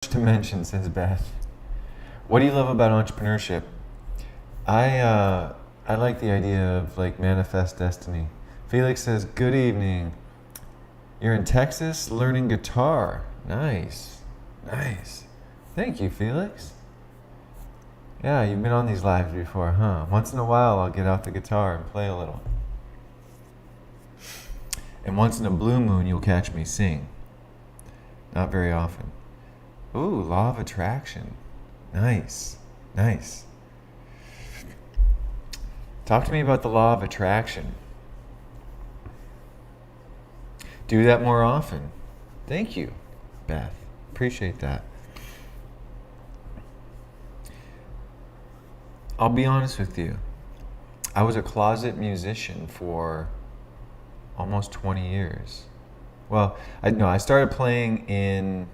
To mention, says Beth. What do you love about entrepreneurship? I like the idea of like manifest destiny. Felix says, "Good evening. You're in Texas learning guitar. Nice, nice. Thank you, Felix. Yeah, you've been on these lives before, huh? Once in a while, I'll get out the guitar and play a little. And once in a blue moon, you'll catch me sing. Not very often. Ooh, law of attraction. Nice, nice. Talk to me about the law of attraction. Do that more often. Thank you, Beth. Appreciate that. I'll be honest with you. I was a closet musician for almost 20 years. Well, I started playing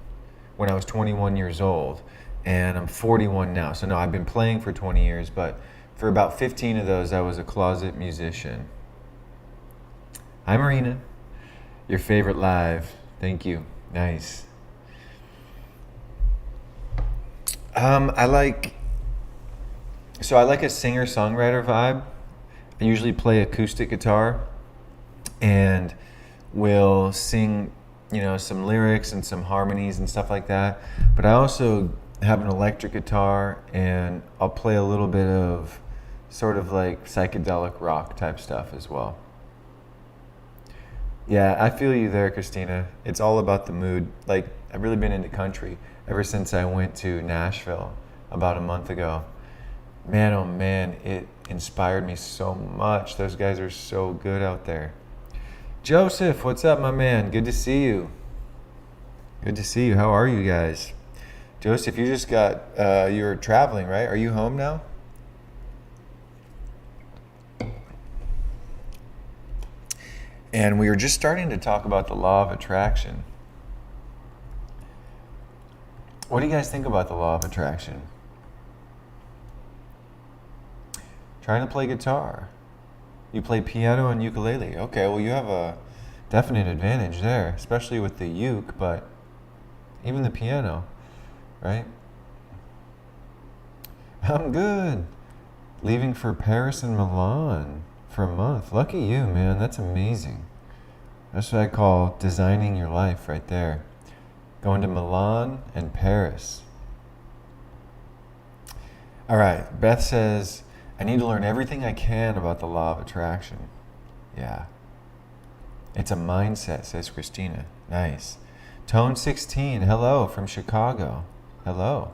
when I was 21 years old, and I'm 41 now. So no, I've been playing for 20 years, but for about 15 of those, I was a closet musician. Hi, Marina. Your favorite live. Thank you. Nice. I like a singer-songwriter vibe. I usually play acoustic guitar and will sing, some lyrics and some harmonies and stuff like that. But I also have an electric guitar and I'll play a little bit of sort of like psychedelic rock type stuff as well. Yeah, I feel you there, Christina. It's all about the mood. Like, I've really been into country ever since I went to Nashville about a month ago. Man, oh man, it inspired me so much. Those guys are so good out there. Joseph, what's up, my man? Good to see you. Good to see you. How are you guys? Joseph, you just you're traveling, right? Are you home now? And we were just starting to talk about the law of attraction. What do you guys think about the law of attraction? Trying to play guitar. You play piano and ukulele. Okay, well, you have a definite advantage there, especially with the uke, but even the piano, right? I'm good. Leaving for Paris and Milan for a month. Lucky you, man. That's amazing. That's what I call designing your life right there. Going to Milan and Paris. All right, Beth says, I need to learn everything I can about the law of attraction. Yeah. It's a mindset, says Christina. Nice. Tone 16, hello from Chicago. Hello.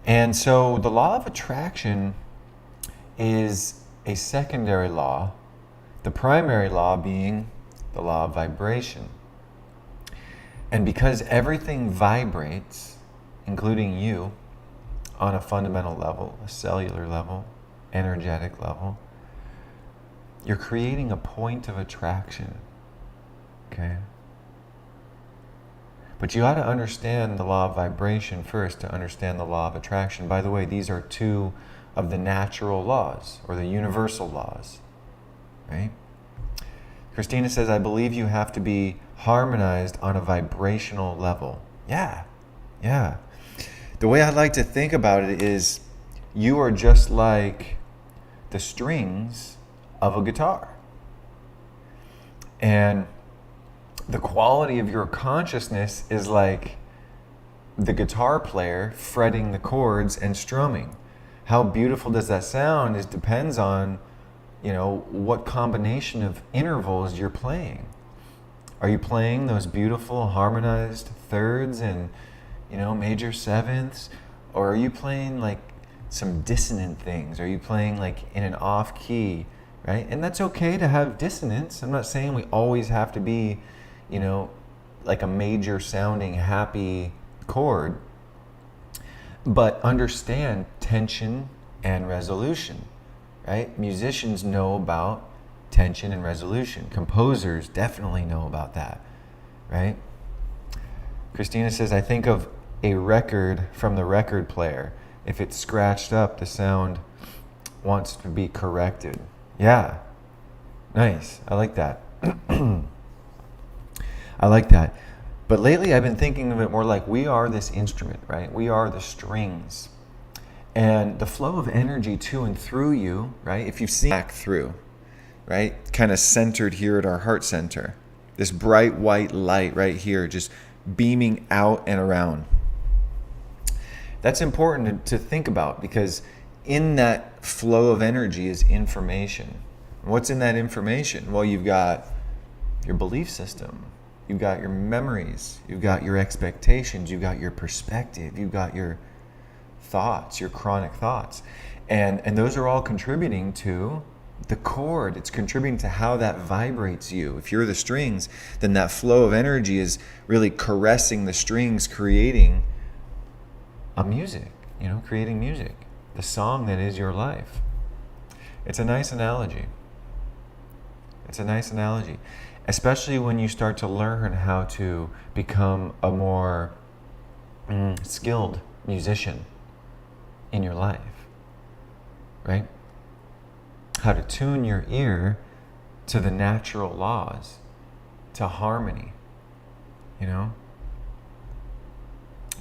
And so the law of attraction is a secondary law, the primary law being the law of vibration. And because everything vibrates, including you, on a fundamental level, a cellular level, energetic level, you're creating a point of attraction, okay? But you ought to understand the law of vibration first to understand the law of attraction. By the way, these are two of the natural laws, or the universal laws, right? Christina says, I believe you have to be harmonized on a vibrational level. Yeah. The way I like to think about it is you are just like the strings of a guitar. And the quality of your consciousness is like the guitar player fretting the chords and strumming. How beautiful does that sound? It depends on, what combination of intervals you're playing. Are you playing those beautiful harmonized thirds and major sevenths, or are you playing like some dissonant things? Are you playing like in an off key, right? And that's okay to have dissonance. I'm not saying we always have to be, like a major sounding happy chord, but understand tension and resolution, right? Musicians know about tension and resolution. Composers definitely know about that, right? Christina says, I think of a record from the record player. If it's scratched up, the sound wants to be corrected. Yeah, nice. I like that. I like that. But lately I've been thinking of it more like we are this instrument, right? We are the strings. And the flow of energy to and through you, right? If you've seen back through, right? Kind of centered here at our heart center. This bright white light right here, just beaming out and around. That's important to think about, because in that flow of energy is information. And what's in that information? Well, you've got your belief system, you've got your memories, you've got your expectations, you've got your perspective, you've got your thoughts, your chronic thoughts. And those are all contributing to the chord. It's contributing to how that vibrates you. If you're the strings, then that flow of energy is really caressing the strings, creating a music, creating music, the song that is your life. It's a nice analogy. It's a nice analogy, especially when you start to learn how to become a more skilled musician in your life, right? How to tune your ear to the natural laws, to harmony,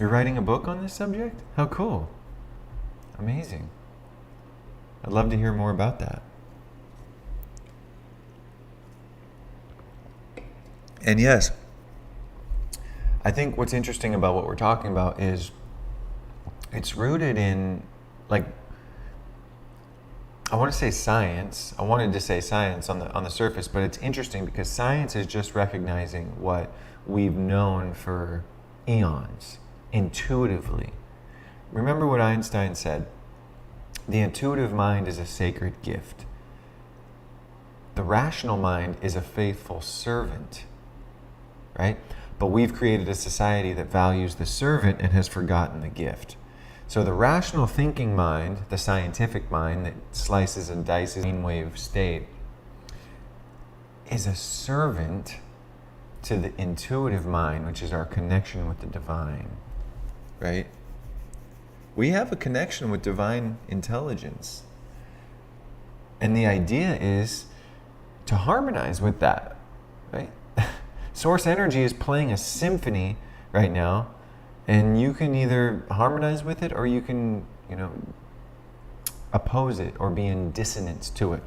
You're writing a book on this subject? How cool. Amazing. I'd love to hear more about that. And yes, I think what's interesting about what we're talking about is it's rooted in, I want to say science. I wanted to say science on the surface, but it's interesting because science is just recognizing what we've known for eons, intuitively. Remember what Einstein said: the intuitive mind is a sacred gift. The rational mind is a faithful servant, right? But we've created a society that values the servant and has forgotten the gift. So the rational thinking mind, the scientific mind that slices and dices in wave state, is a servant to the intuitive mind, which is our connection with the divine, right? We have a connection with divine intelligence. And the idea is to harmonize with that, right? Source energy is playing a symphony right now, and you can either harmonize with it or you can, oppose it or be in dissonance to it.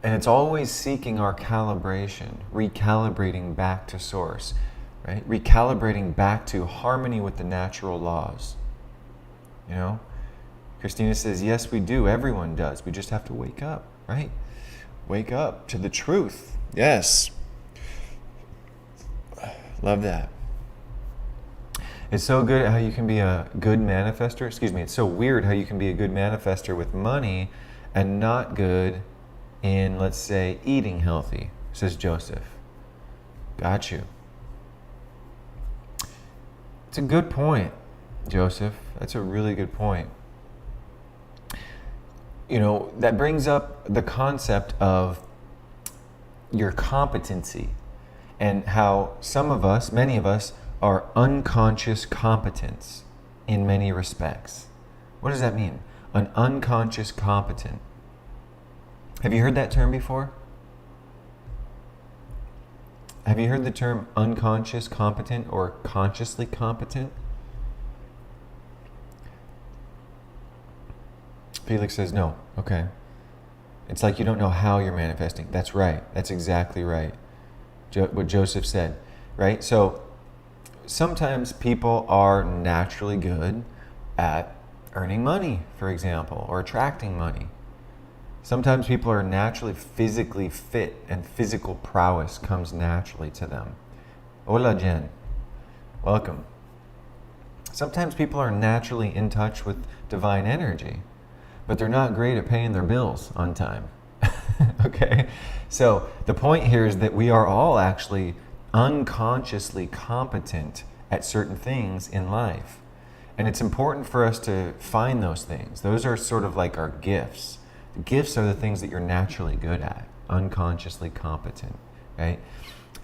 And it's always seeking our calibration, recalibrating back to source, right? Recalibrating back to harmony with the natural laws. Christina says, yes, we do. Everyone does. We just have to wake up, right? Wake up to the truth. Yes. Love that. It's so good how you can be a good manifester. It's so weird how you can be a good manifester with money and not good in, let's say, eating healthy, says Joseph. Got you. It's a good point, Joseph. That's a really good point. That brings up the concept of your competency and how many of us, are unconscious competence in many respects. What does that mean? An unconscious competent. Have you heard that term before? Have you heard the term unconscious competent or consciously competent? Felix says no. Okay. It's like you don't know how you're manifesting. That's right. That's exactly right. What Joseph said, right? So sometimes people are naturally good at earning money, for example, or attracting money. Sometimes people are naturally physically fit and physical prowess comes naturally to them. Hola, Jen. Welcome. Sometimes people are naturally in touch with divine energy, but they're not great at paying their bills on time. Okay? So the point here is that we are all actually unconsciously competent at certain things in life. And it's important for us to find those things. Those are sort of like our gifts. The gifts are the things that you're naturally good at, unconsciously competent, right?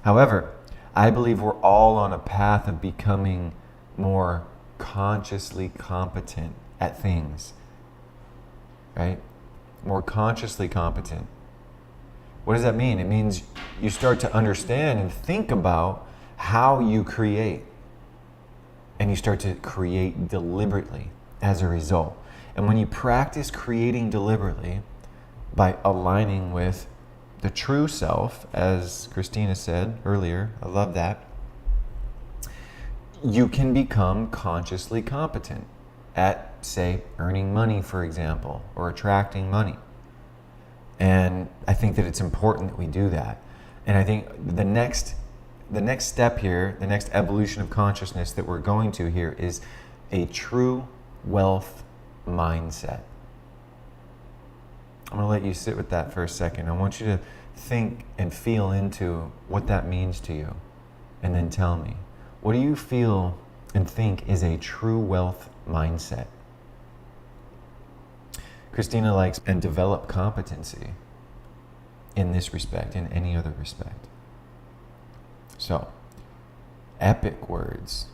However, I believe we're all on a path of becoming more consciously competent at things, right? More consciously competent. What does that mean? It means you start to understand and think about how you create. And you start to create deliberately as a result. And when you practice creating deliberately by aligning with the true self, as Christina said earlier, I love that, you can become consciously competent at, say, earning money, for example, or attracting money. And I think that it's important that we do that. And I think the next step here, the next evolution of consciousness that we're going to here is a true wealth mindset. I'm going to let you sit with that for a second. I want you to think and feel into what that means to you, and then tell me, what do you feel and think is a true wealth mindset? Christina likes and develop competency in this respect, in any other respect. So, epic words.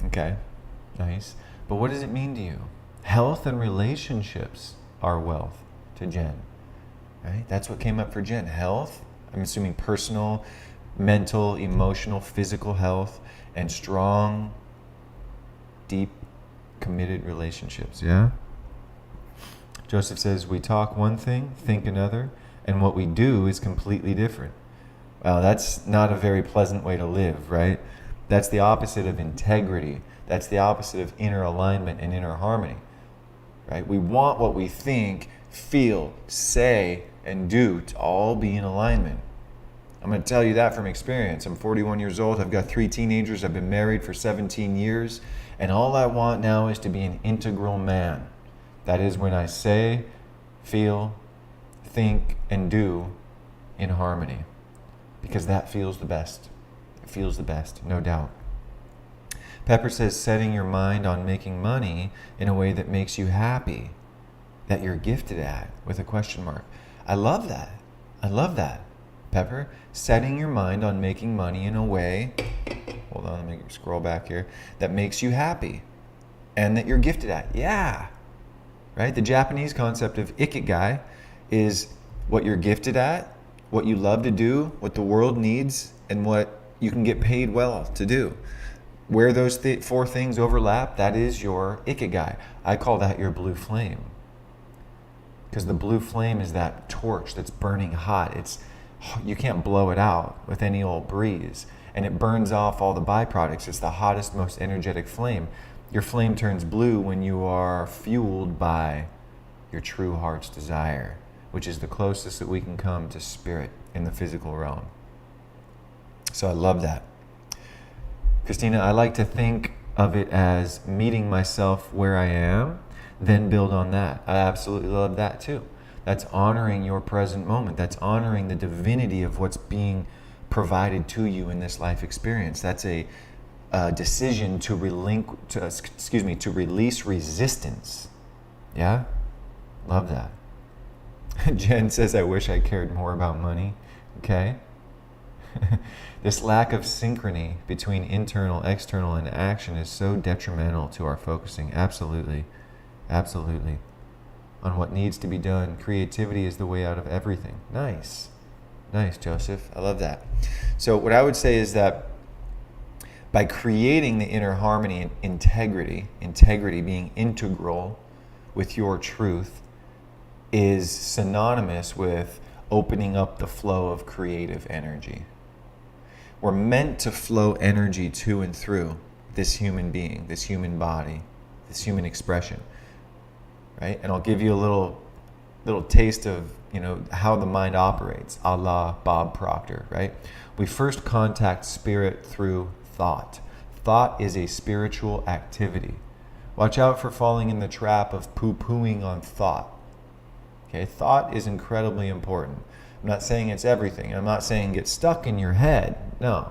Okay, nice. But what does it mean to you? Health and relationships are wealth to Jen. Right? That's what came up for Jen. Health, I'm assuming personal, mental, emotional, physical health, and strong, deep, committed relationships. Yeah? Joseph says, we talk one thing, think another, and what we do is completely different. Well, that's not a very pleasant way to live, right? That's the opposite of integrity. That's the opposite of inner alignment and inner harmony, right? We want what we think, feel, say, and do to all be in alignment. I'm going to tell you that from experience. I'm 41 years old. I've got 3 teenagers. I've been married for 17 years. And all I want now is to be an integral man. That is when I say, feel, think, and do in harmony. Because that feels the best. It feels the best, no doubt. Pepper says, setting your mind on making money in a way that makes you happy, that you're gifted at, with a question mark. I love that. I love that, Pepper. Setting your mind on making money in a way, hold on, let me scroll back here, that makes you happy and that you're gifted at. Yeah. Right? The Japanese concept of ikigai is what you're gifted at, what you love to do, what the world needs, and what you can get paid well to do. Where those 4 things overlap, that is your ikigai. I call that your blue flame. Because the blue flame is that torch that's burning hot. You can't blow it out with any old breeze. And it burns off all the byproducts. It's the hottest, most energetic flame. Your flame turns blue when you are fueled by your true heart's desire, which is the closest that we can come to spirit in the physical realm. So I love that. Christina, I like to think of it as meeting myself where I am, then build on that. I absolutely love that too. That's honoring your present moment. That's honoring the divinity of what's being provided to you in this life experience. That's a decision to release resistance. Yeah? Love that. Jen says, I wish I cared more about money. Okay? This lack of synchrony between internal, external, and action is so detrimental to our focusing. Absolutely. Absolutely. On what needs to be done. Creativity is the way out of everything. Nice. Nice, Joseph. I love that. So what I would say is that by creating the inner harmony and integrity being integral with your truth, is synonymous with opening up the flow of creative energy. We're meant to flow energy to and through this human being, this human body, this human expression, right? And I'll give you a little taste of, how the mind operates, a la Bob Proctor, right? We first contact spirit through thought. Thought is a spiritual activity. Watch out for falling in the trap of poo-pooing on thought. Okay, thought is incredibly important. I'm not saying it's everything. I'm not saying get stuck in your head. No,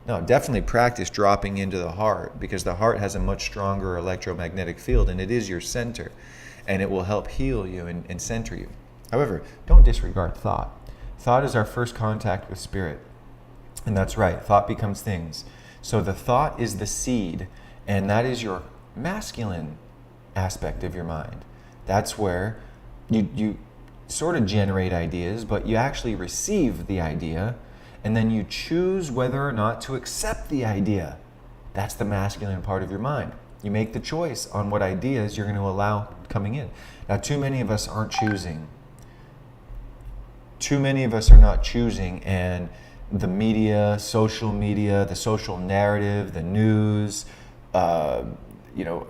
definitely practice dropping into the heart, because the heart has a much stronger electromagnetic field, and it is your center, and it will help heal you and center you. However, don't disregard thought. Thought is our first contact with spirit. And that's right, thought becomes things. So the thought is the seed, and that is your masculine aspect of your mind. That's where you sort of generate ideas, but you actually receive the idea, and then you choose whether or not to accept the idea. That's the masculine part of your mind. You make the choice on what ideas you're going to allow coming in. Now, too many of us aren't choosing. Too many of us are not choosing, and the media, the social narrative, the news,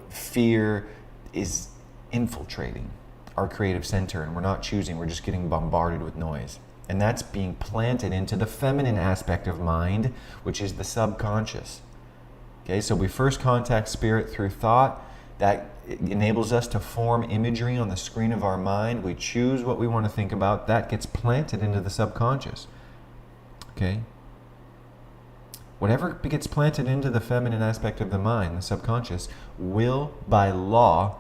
fear is infiltrating our creative center, and we're not choosing. We're just getting bombarded with noise. And that's being planted into the feminine aspect of mind, which is the subconscious. Okay, so we first contact spirit through thought. That enables us to form imagery on the screen of our mind. We choose what we want to think about. That gets planted into the subconscious. Okay? Whatever gets planted into the feminine aspect of the mind, the subconscious, will, by law,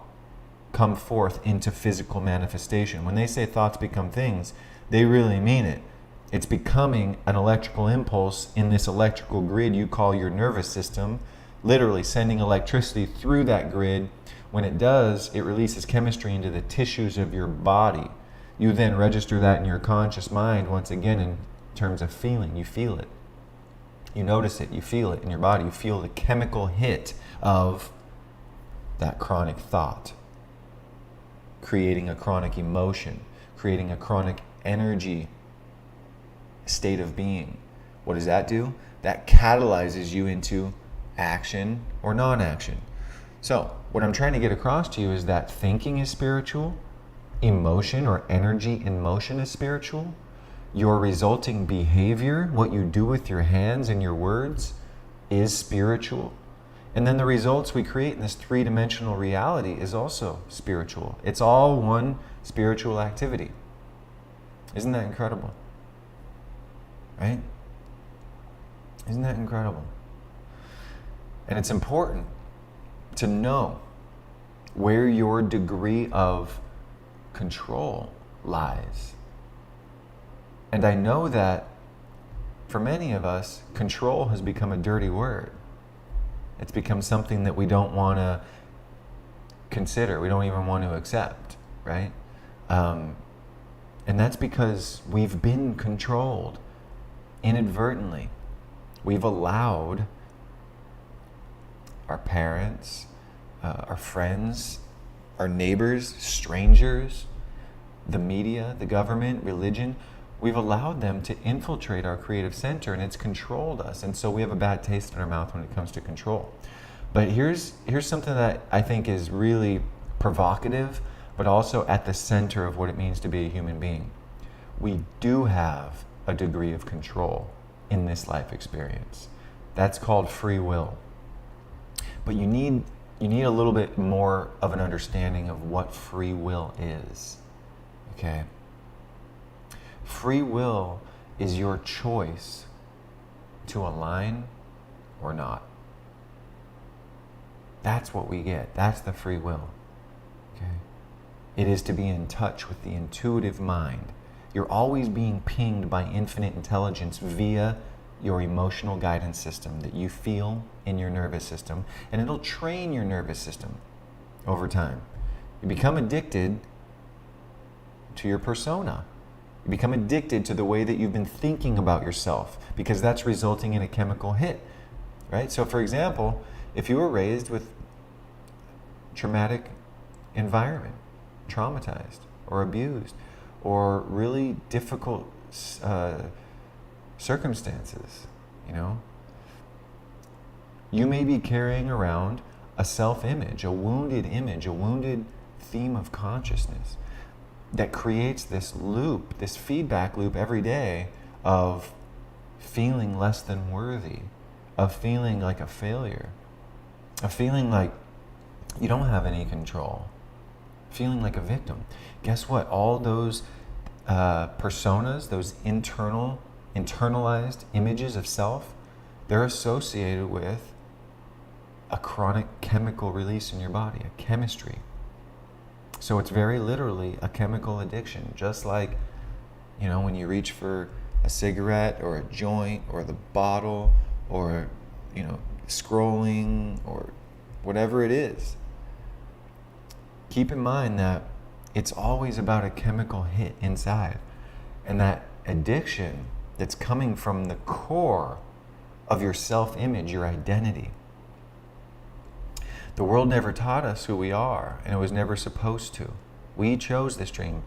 come forth into physical manifestation. When they say thoughts become things, they really mean it. It's becoming an electrical impulse in this electrical grid you call your nervous system, literally sending electricity through that grid. When it does, it releases chemistry into the tissues of your body. You then register that in your conscious mind once again in terms of feeling. You feel it. You notice it. You feel it in your body. You feel the chemical hit of that chronic thought, creating a chronic emotion, creating a chronic energy state of being. What does that do? That catalyzes you into action or non-action. So what I'm trying to get across to you is that thinking is spiritual, emotion or energy in motion is spiritual, your resulting behavior, what you do with your hands and your words, is spiritual. And then the results we create in this three-dimensional reality is also spiritual. It's all one spiritual activity. Isn't that incredible? Right? Isn't that incredible? And it's important to know where your degree of control lies. And I know that for many of us, control has become a dirty word. It's become something that we don't want to consider. We don't even want to accept, right? And that's because we've been controlled inadvertently. We've allowed our parents, our friends, our neighbors, strangers, the media, the government, religion, we've allowed them to infiltrate our creative center, and it's controlled us. And so we have a bad taste in our mouth when it comes to control. But here's something that I think is really provocative, but also at the center of what it means to be a human being. We do have a degree of control in this life experience. That's called free will. But you need a little bit more of an understanding of what free will is. Okay? Free will is your choice to align or not. That's what we get. That's the free will. Okay? It is to be in touch with the intuitive mind. You're always being pinged by infinite intelligence via your emotional guidance system that you feel in your nervous system, and it'll train your nervous system over time. You become addicted to your persona. You become addicted to the way that you've been thinking about yourself, because that's resulting in a chemical hit, right? So for example, if you were raised with traumatic environment, traumatized or abused, or really difficult circumstances, you may be carrying around a self-image, a wounded theme of consciousness that creates this loop, this feedback loop every day of feeling less than worthy, of feeling like a failure, of feeling like you don't have any control, feeling like a victim. Guess what? All those personas, those internalized images of self, they're associated with a chronic chemical release in your body, a chemistry. So it's very literally a chemical addiction, just like, when you reach for a cigarette or a joint or the bottle or, scrolling or whatever it is. Keep in mind that It's always about a chemical hit inside. And that addiction that's coming from the core of your self-image, your identity. The world never taught us who we are, and it was never supposed to. We chose this dream.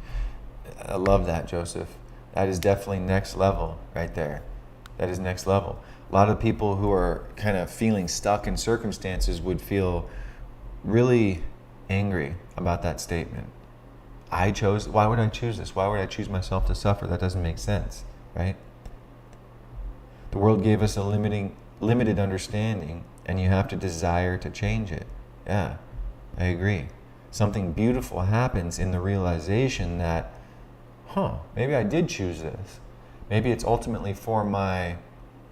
I love that, Joseph. That is definitely next level right there. That is next level. A lot of people who are kind of feeling stuck in circumstances would feel really angry about that statement. Why would I choose this? Why would I choose myself to suffer? That doesn't make sense, right? The world gave us a limited understanding, and you have to desire to change it. Yeah, I agree. Something beautiful happens in the realization that, maybe I did choose this. Maybe it's ultimately for my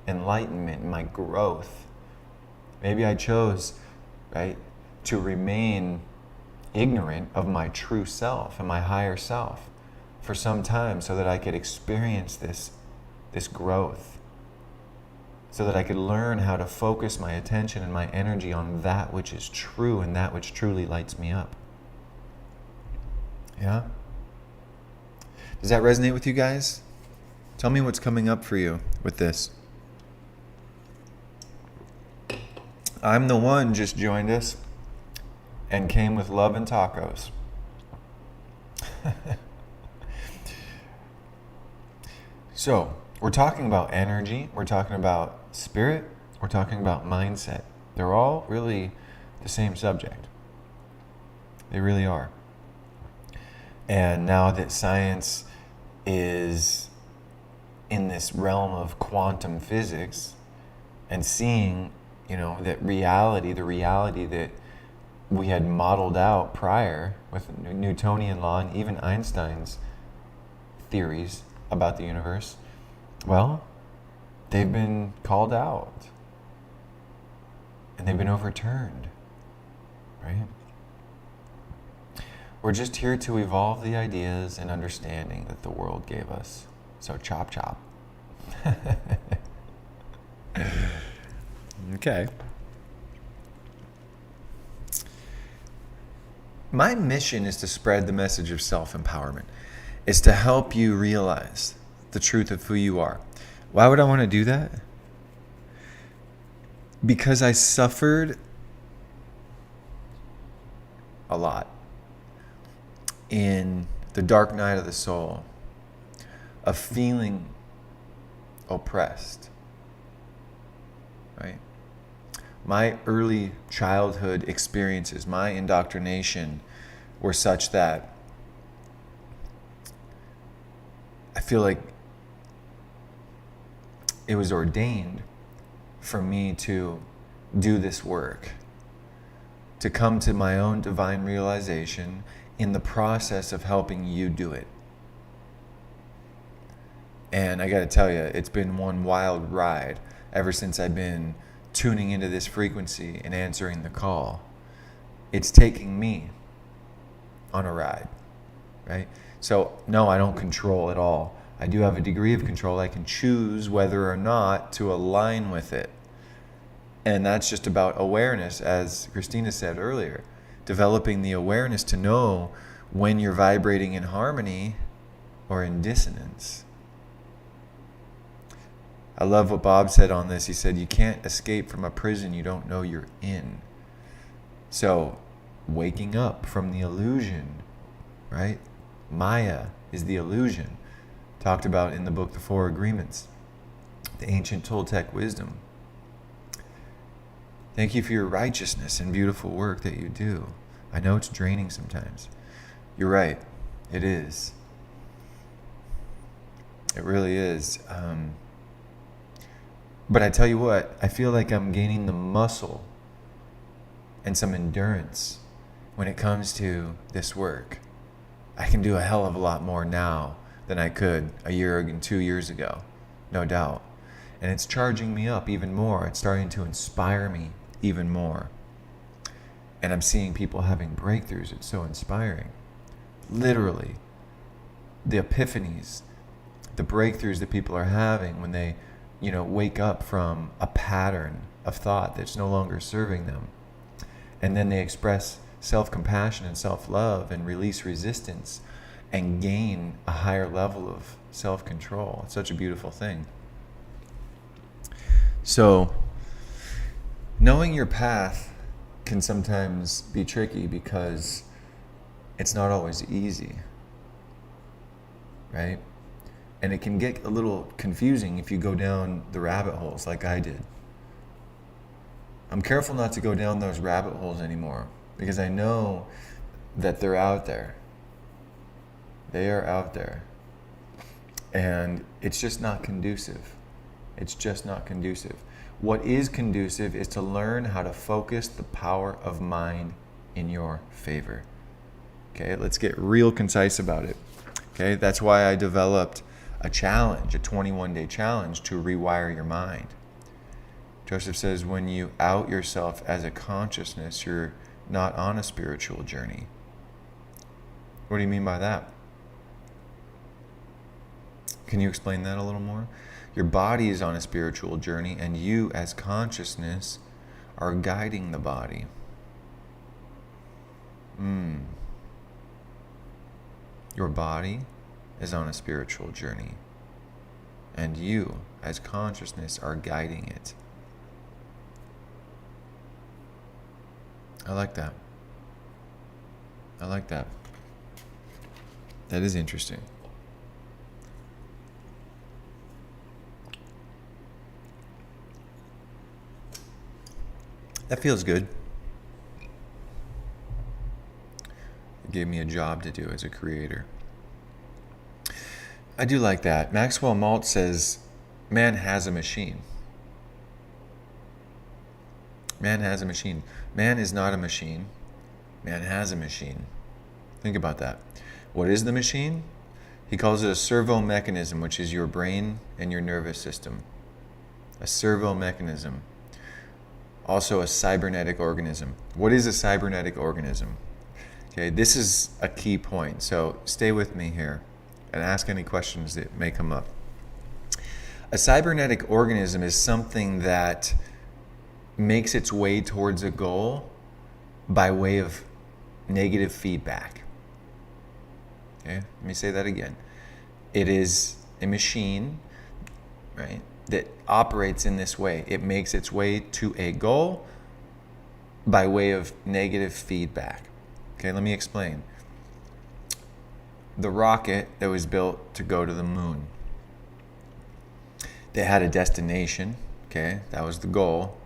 enlightenment, my growth. Maybe I chose, right, to remain ignorant of my true self and my higher self for some time so that I could experience this growth, so that I could learn how to focus my attention and my energy on that which is true and that which truly lights me up. Yeah? Does that resonate with you guys? Tell me what's coming up for you with this. I'm the one just joined us and came with love and tacos. So, we're talking about energy, we're talking about spirit, we're talking about mindset. They're all really the same subject. They really are. And now that science is in this realm of quantum physics and seeing, that reality, the reality that we had modeled out prior with Newtonian law and even Einstein's theories about the universe, well, they've been called out and they've been overturned, right? We're just here to evolve the ideas and understanding that the world gave us. So chop chop. Okay. My mission is to spread the message of self-empowerment. It's to help you realize the truth of who you are. Why would I want to do that? Because I suffered a lot in the dark night of the soul of feeling oppressed, right? My early childhood experiences, my indoctrination were such that I feel like it was ordained for me to do this work, to come to my own divine realization in the process of helping you do it. And I got to tell you, it's been one wild ride ever since I've been tuning into this frequency and answering the call. It's taking me on a ride, right? So no, I don't control at all. I do have a degree of control. I can choose whether or not to align with it. And that's just about awareness, as Christina said earlier. Developing the awareness to know when you're vibrating in harmony or in dissonance. I love what Bob said on this. He said, you can't escape from a prison you don't know you're in. So, waking up from the illusion, right? Maya is the illusion. Talked about in the book, The Four Agreements, the ancient Toltec wisdom. Thank you for your righteousness and beautiful work that you do. I know it's draining sometimes. You're right. It is. It really is. But I tell you what, I feel like I'm gaining the muscle and some endurance when it comes to this work. I can do a hell of a lot more now than I could a year and 2 years ago, no doubt. And it's charging me up even more. It's starting to inspire me even more. And I'm seeing people having breakthroughs. It's so inspiring. Literally, the epiphanies, the breakthroughs that people are having when they wake up from a pattern of thought that's no longer serving them. And then they express self-compassion and self-love and release resistance and gain a higher level of self-control. It's such a beautiful thing. So, knowing your path can sometimes be tricky because it's not always easy, right? And it can get a little confusing if you go down the rabbit holes like I did. I'm careful not to go down those rabbit holes anymore because I know that they're out there. They are out there. And it's just not conducive. It's just not conducive. What is conducive is to learn how to focus the power of mind in your favor. Okay, let's get real concise about it. Okay, that's why I developed a challenge, a 21-day challenge to rewire your mind. Joseph says when you out yourself as a consciousness, you're not on a spiritual journey. What do you mean by that? Can you explain that a little more? Your body is on a spiritual journey, and you as consciousness are guiding the body. Your body is on a spiritual journey, and you as consciousness are guiding it. I like that. I like that. That is interesting. That feels good. It gave me a job to do as a creator. I do like that. Maxwell Maltz says, man has a machine. Man has a machine. Man is not a machine. Man has a machine. Think about that. What is the machine? He calls it a servo mechanism, which is your brain and your nervous system. A servo mechanism. Also a cybernetic organism. What is a cybernetic organism? Okay, this is a key point. So stay with me here and ask any questions that may come up. A cybernetic organism is something that makes its way towards a goal by way of negative feedback. Okay, let me say that again. It is a machine, right, that operates in this way. It makes its way to a goal by way of negative feedback. Okay, let me explain. The rocket that was built to go to the moon, they had a destination, okay, that was the goal.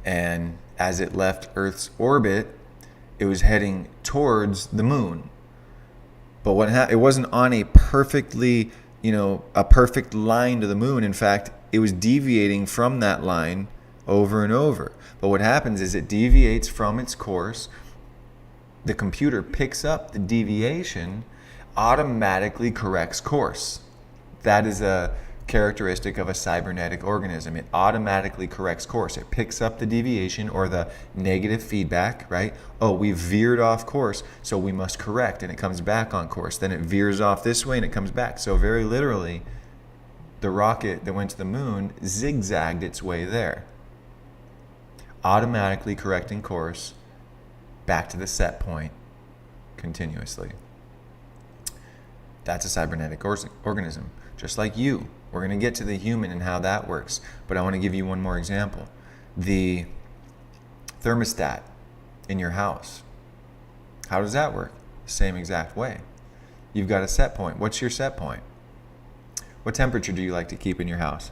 And as it left Earth's orbit, it was heading towards the moon. But it wasn't on a perfectly, a perfect line to the moon. In fact, it was deviating from that line over and over. But what happens is it deviates from its course. The computer picks up the deviation, automatically corrects course. That is a characteristic of a cybernetic organism. It automatically corrects course. It picks up the deviation or the negative feedback, right? Oh, we veered off course, so we must correct, and it comes back on course. Then it veers off this way and it comes back. So very literally, the rocket that went to the moon zigzagged its way there, automatically correcting course back to the set point continuously. That's a cybernetic organism, just like you. We're going to get to the human and how that works, but I want to give you one more example. The thermostat in your house. How does that work? Same exact way. You've got a set point. What's your set point? What temperature do you like to keep in your house?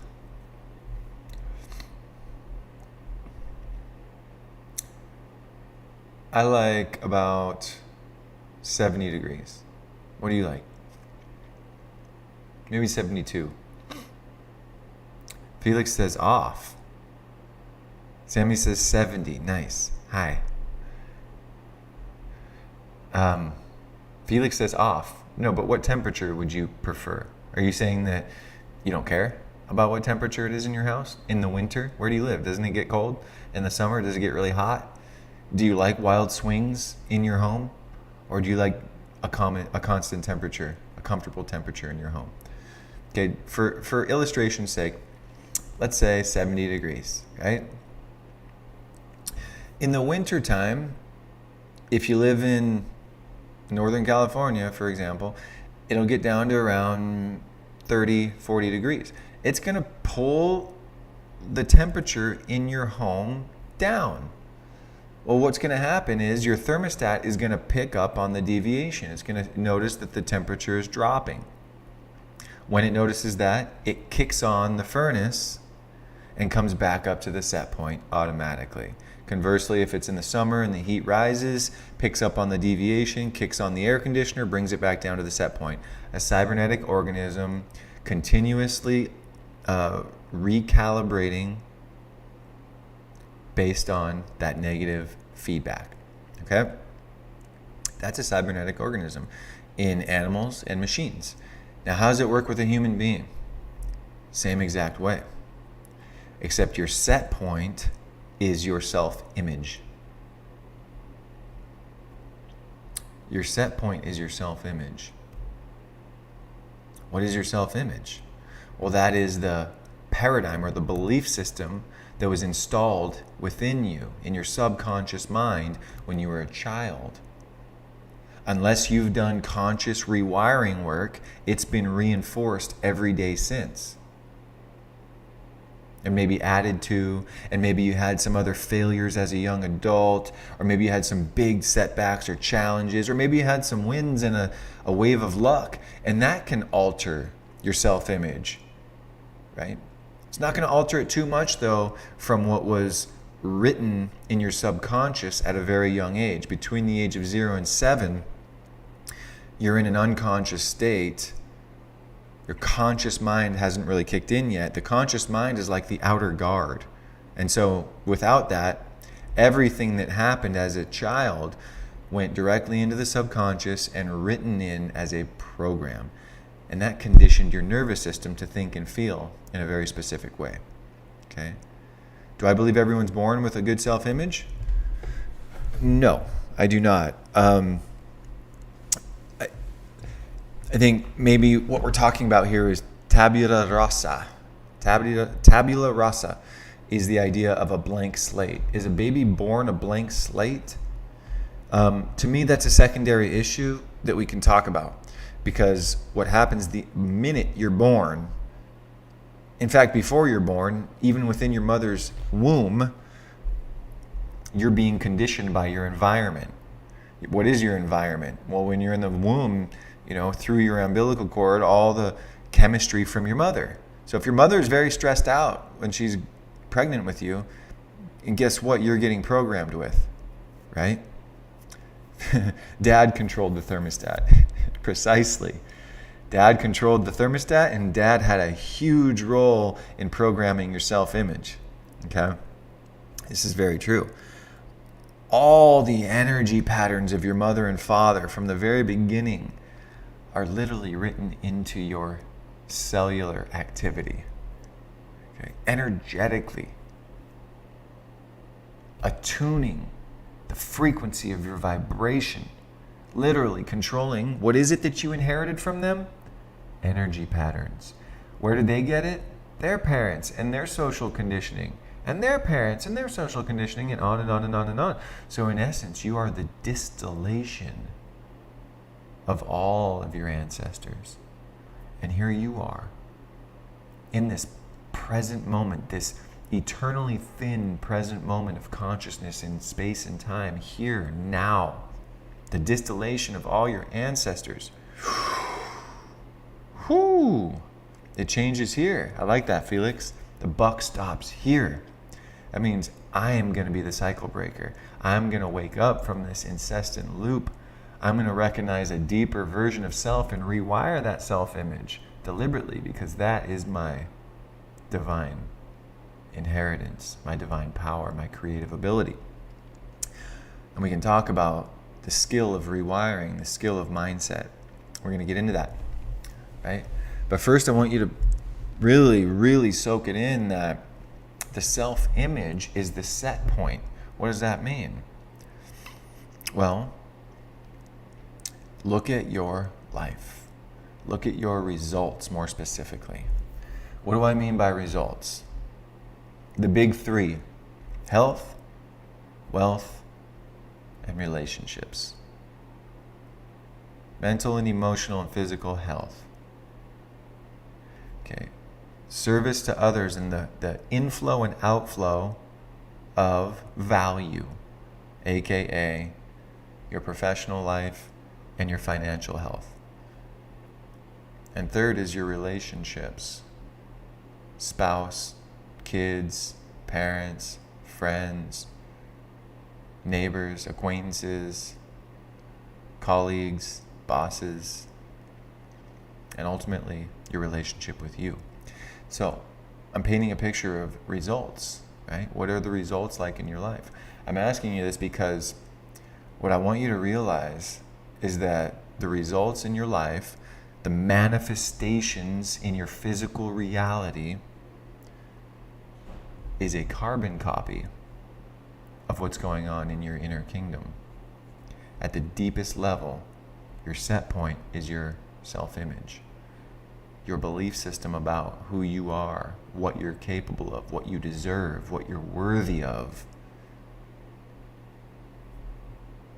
I like about 70 degrees. What do you like? Maybe 72. Felix says off. Sammy says 70. Nice. Hi. Felix says off. No, but what temperature would you prefer? Are you saying that you don't care about what temperature it is in your house? In the winter? Where do you live? Doesn't it get cold? In the summer, does it get really hot? Do you like wild swings in your home? Or do you like a constant temperature, a comfortable temperature in your home? Okay, for illustration's sake, let's say 70 degrees, right? In the winter time, if you live in Northern California, for example, it'll get down to around 30, 40 degrees. It's going to pull the temperature in your home down. Well, what's going to happen is your thermostat is going to pick up on the deviation. It's going to notice that the temperature is dropping. When it notices that, it kicks on the furnace and comes back up to the set point automatically. Conversely, if it's in the summer and the heat rises, picks up on the deviation, kicks on the air conditioner, brings it back down to the set point. A cybernetic organism continuously recalibrating based on that negative feedback. Okay? That's a cybernetic organism in animals and machines. Now, how does it work with a human being? Same exact way. Except your set point is your self-image. Your set point is your self-image. What is your self-image? Well, that is the paradigm or the belief system that was installed within you in your subconscious mind when you were a child. Unless you've done conscious rewiring work, it's been reinforced every day since. And maybe added to, and maybe you had some other failures as a young adult, or maybe you had some big setbacks or challenges, or maybe you had some wins and a wave of luck, and that can alter your self-image, right? It's not going to alter it too much, though, from what was written in your subconscious at a very young age. Between the age of 0 and 7, you're in an unconscious state. Your conscious mind hasn't really kicked in yet. The conscious mind is like the outer guard. And so without that, everything that happened as a child went directly into the subconscious and written in as a program. And that conditioned your nervous system to think and feel in a very specific way. Okay? Do I believe everyone's born with a good self-image? No, I do not. I think maybe what we're talking about here is tabula rasa. Tabula rasa is the idea of a blank slate. Is a baby born a blank slate? To me, that's a secondary issue that we can talk about, because what happens the minute you're born, in fact, before you're born, even within your mother's womb, you're being conditioned by your environment. What is your environment? Well, when you're in the womb, through your umbilical cord, all the chemistry from your mother. So if your mother is very stressed out when she's pregnant with you, and guess what you're getting programmed with, right? Dad controlled the thermostat. Precisely. Dad controlled the thermostat, and Dad had a huge role in programming your self-image. Okay? This is very true. All the energy patterns of your mother and father from the very beginning are literally written into your cellular activity. Okay? Energetically attuning the frequency of your vibration, literally controlling what is it that you inherited from them? Energy patterns. Where did they get it? Their parents and their social conditioning, and their parents and their social conditioning, and on and on and on and on. So in essence, you are the distillation of all of your ancestors. And here you are, in this present moment, this eternally thin present moment of consciousness in space and time, here, now. The distillation of all your ancestors. Whew. It changes here. I like that, Felix. The buck stops here. That means I am going to be the cycle breaker. I'm going to wake up from this incessant loop. I'm going to recognize a deeper version of self and rewire that self-image deliberately, because that is my divine inheritance, my divine power, my creative ability. And we can talk about the skill of rewiring, the skill of mindset. We're going to get into that, right? But first, I want you to really, really soak it in that the self-image is the set point. What does that mean? Well, look at your life. Look at your results more specifically. What do I mean by results? The big three: health, wealth, and relationships. Mental and emotional and physical health. Okay. Service to others and the inflow and outflow of value, aka your professional life and your financial health. And third is your relationships. Spouse, kids, parents, friends, neighbors, acquaintances, colleagues, bosses, and ultimately your relationship with you. So I'm painting a picture of results, right? What are the results like in your life? I'm asking you this because what I want you to realize is that the results in your life, the manifestations in your physical reality, is a carbon copy of what's going on in your inner kingdom. At the deepest level, your set point is your self-image, your belief system about who you are, what you're capable of, what you deserve, what you're worthy of.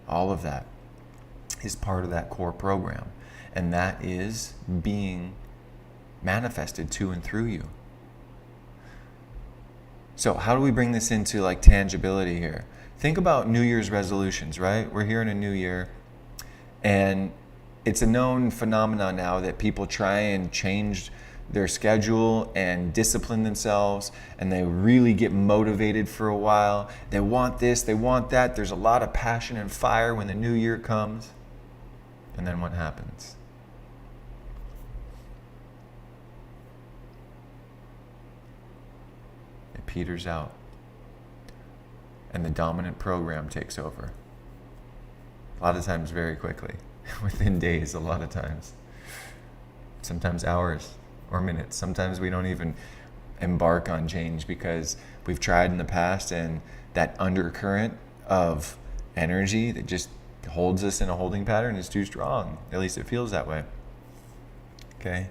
All of that is part of that core program, and that is being manifested to and through you. So how do we bring this into like tangibility here? Think about New Year's resolutions, right? We're here in a new year, and it's a known phenomenon now that people try and change their schedule and discipline themselves, and they really get motivated for a while. They want this, they want that. There's a lot of passion and fire when the new year comes. And then what happens? It peters out. And the dominant program takes over. A lot of times very quickly. Within days, a lot of times. Sometimes hours or minutes. Sometimes we don't even embark on change because we've tried in the past, and that undercurrent of energy that just holds us in a holding pattern is too strong. At least it feels that way. Okay?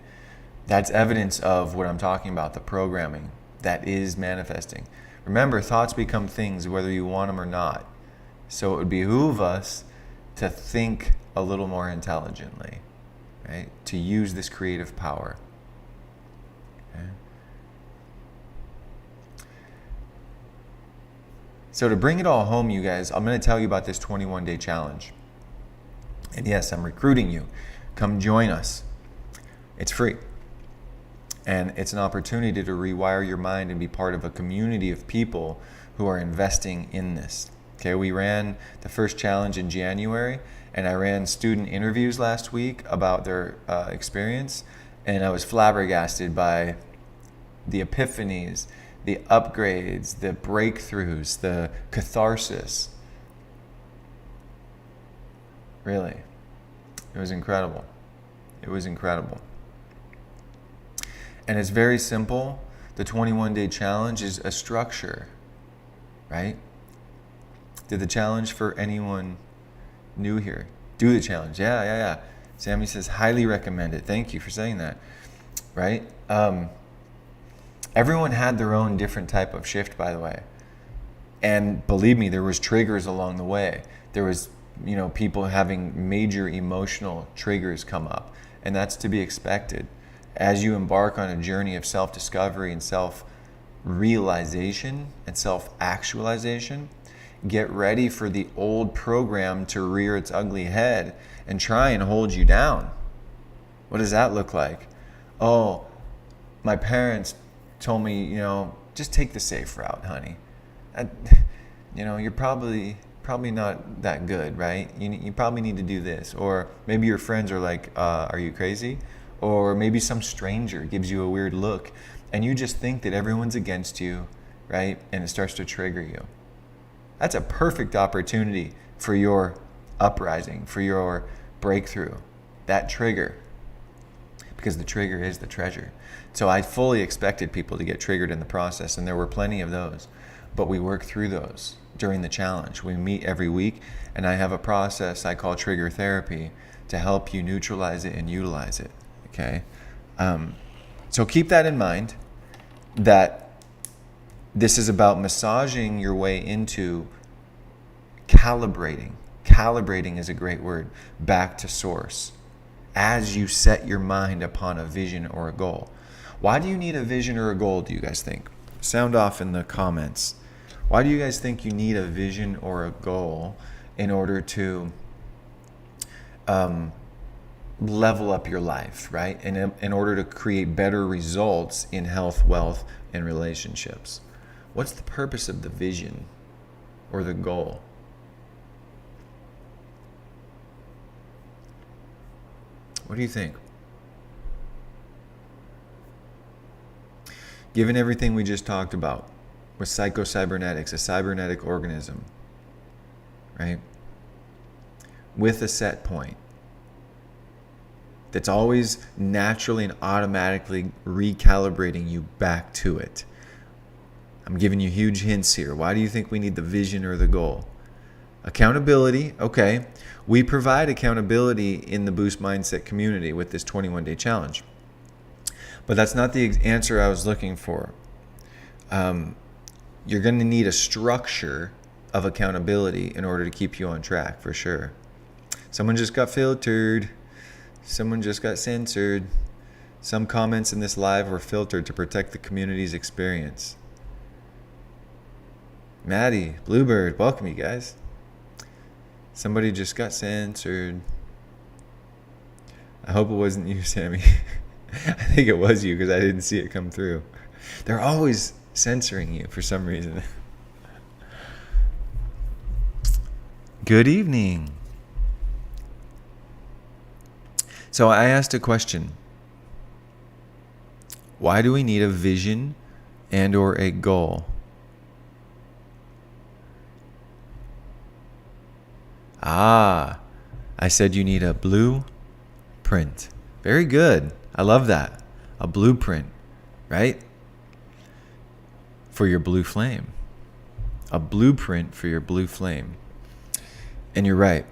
That's evidence of what I'm talking about, the programming that is manifesting. Remember, thoughts become things whether you want them or not. So it would behoove us to think a little more intelligently, right? To use this creative power. Okay? So to bring it all home, you guys, I'm going to tell you about this 21-day challenge. And yes, I'm recruiting you. Come join us. It's free. And it's an opportunity to rewire your mind and be part of a community of people who are investing in this. Okay, we ran the first challenge in January, and I ran student interviews last week about their experience, and I was flabbergasted by the epiphanies, the upgrades, the breakthroughs, the catharsis. Really, it was incredible. It was incredible. And it's very simple. The 21-day challenge is a structure, right? Did the challenge for anyone new here? Do the challenge. Yeah. Sammy says, highly recommend it. Thank you for saying that, right? Everyone had their own different type of shift, by the way. And believe me, there was triggers along the way. There was, people having major emotional triggers come up. And that's to be expected. As you embark on a journey of self-discovery and self-realization and self-actualization, get ready for the old program to rear its ugly head and try and hold you down. What does that look like? Oh, my parents told me, just take the safe route, honey. You're probably not that good, right? You probably need to do this. Or maybe your friends are like, are you crazy? Or maybe some stranger gives you a weird look and you just think that everyone's against you, right? And it starts to trigger you. That's a perfect opportunity for your uprising, for your breakthrough, that trigger. Because the trigger is the treasure. So I fully expected people to get triggered in the process, and there were plenty of those. But we work through those during the challenge. We meet every week, and I have a process I call trigger therapy to help you neutralize it and utilize it. Okay? So keep that in mind, that this is about massaging your way into calibrating recalibrating is a great word, back to source as you set your mind upon a vision or a goal. Why do you need a vision or a goal, do you guys think? Sound off in the comments. Why do you guys think you need a vision or a goal in order to level up your life, right? And in order to create better results in health, wealth, and relationships? What's the purpose of the vision or the goal? What do you think? Given everything we just talked about with psychocybernetics, a cybernetic organism, right? With a set point that's always naturally and automatically recalibrating you back to it. I'm giving you huge hints here. Why do you think we need the vision or the goal? Accountability, okay. We provide accountability in the Boost Mindset community with this 21-day challenge. But that's not the answer I was looking for. You're going to need a structure of accountability in order to keep you on track, for sure. Someone just got filtered. Someone just got censored. Some comments in this live were filtered to protect the community's experience. Maddie, Bluebird, welcome you guys. Somebody just got censored. I hope it wasn't you, Sammy. I think it was you because I didn't see it come through. They're always censoring you for some reason. Good evening. So I asked a question. Why do we need a vision and or a goal? I said you need a blueprint. Very good. I love that. A blueprint, right? For your blue flame. A blueprint for your blue flame. And you're right.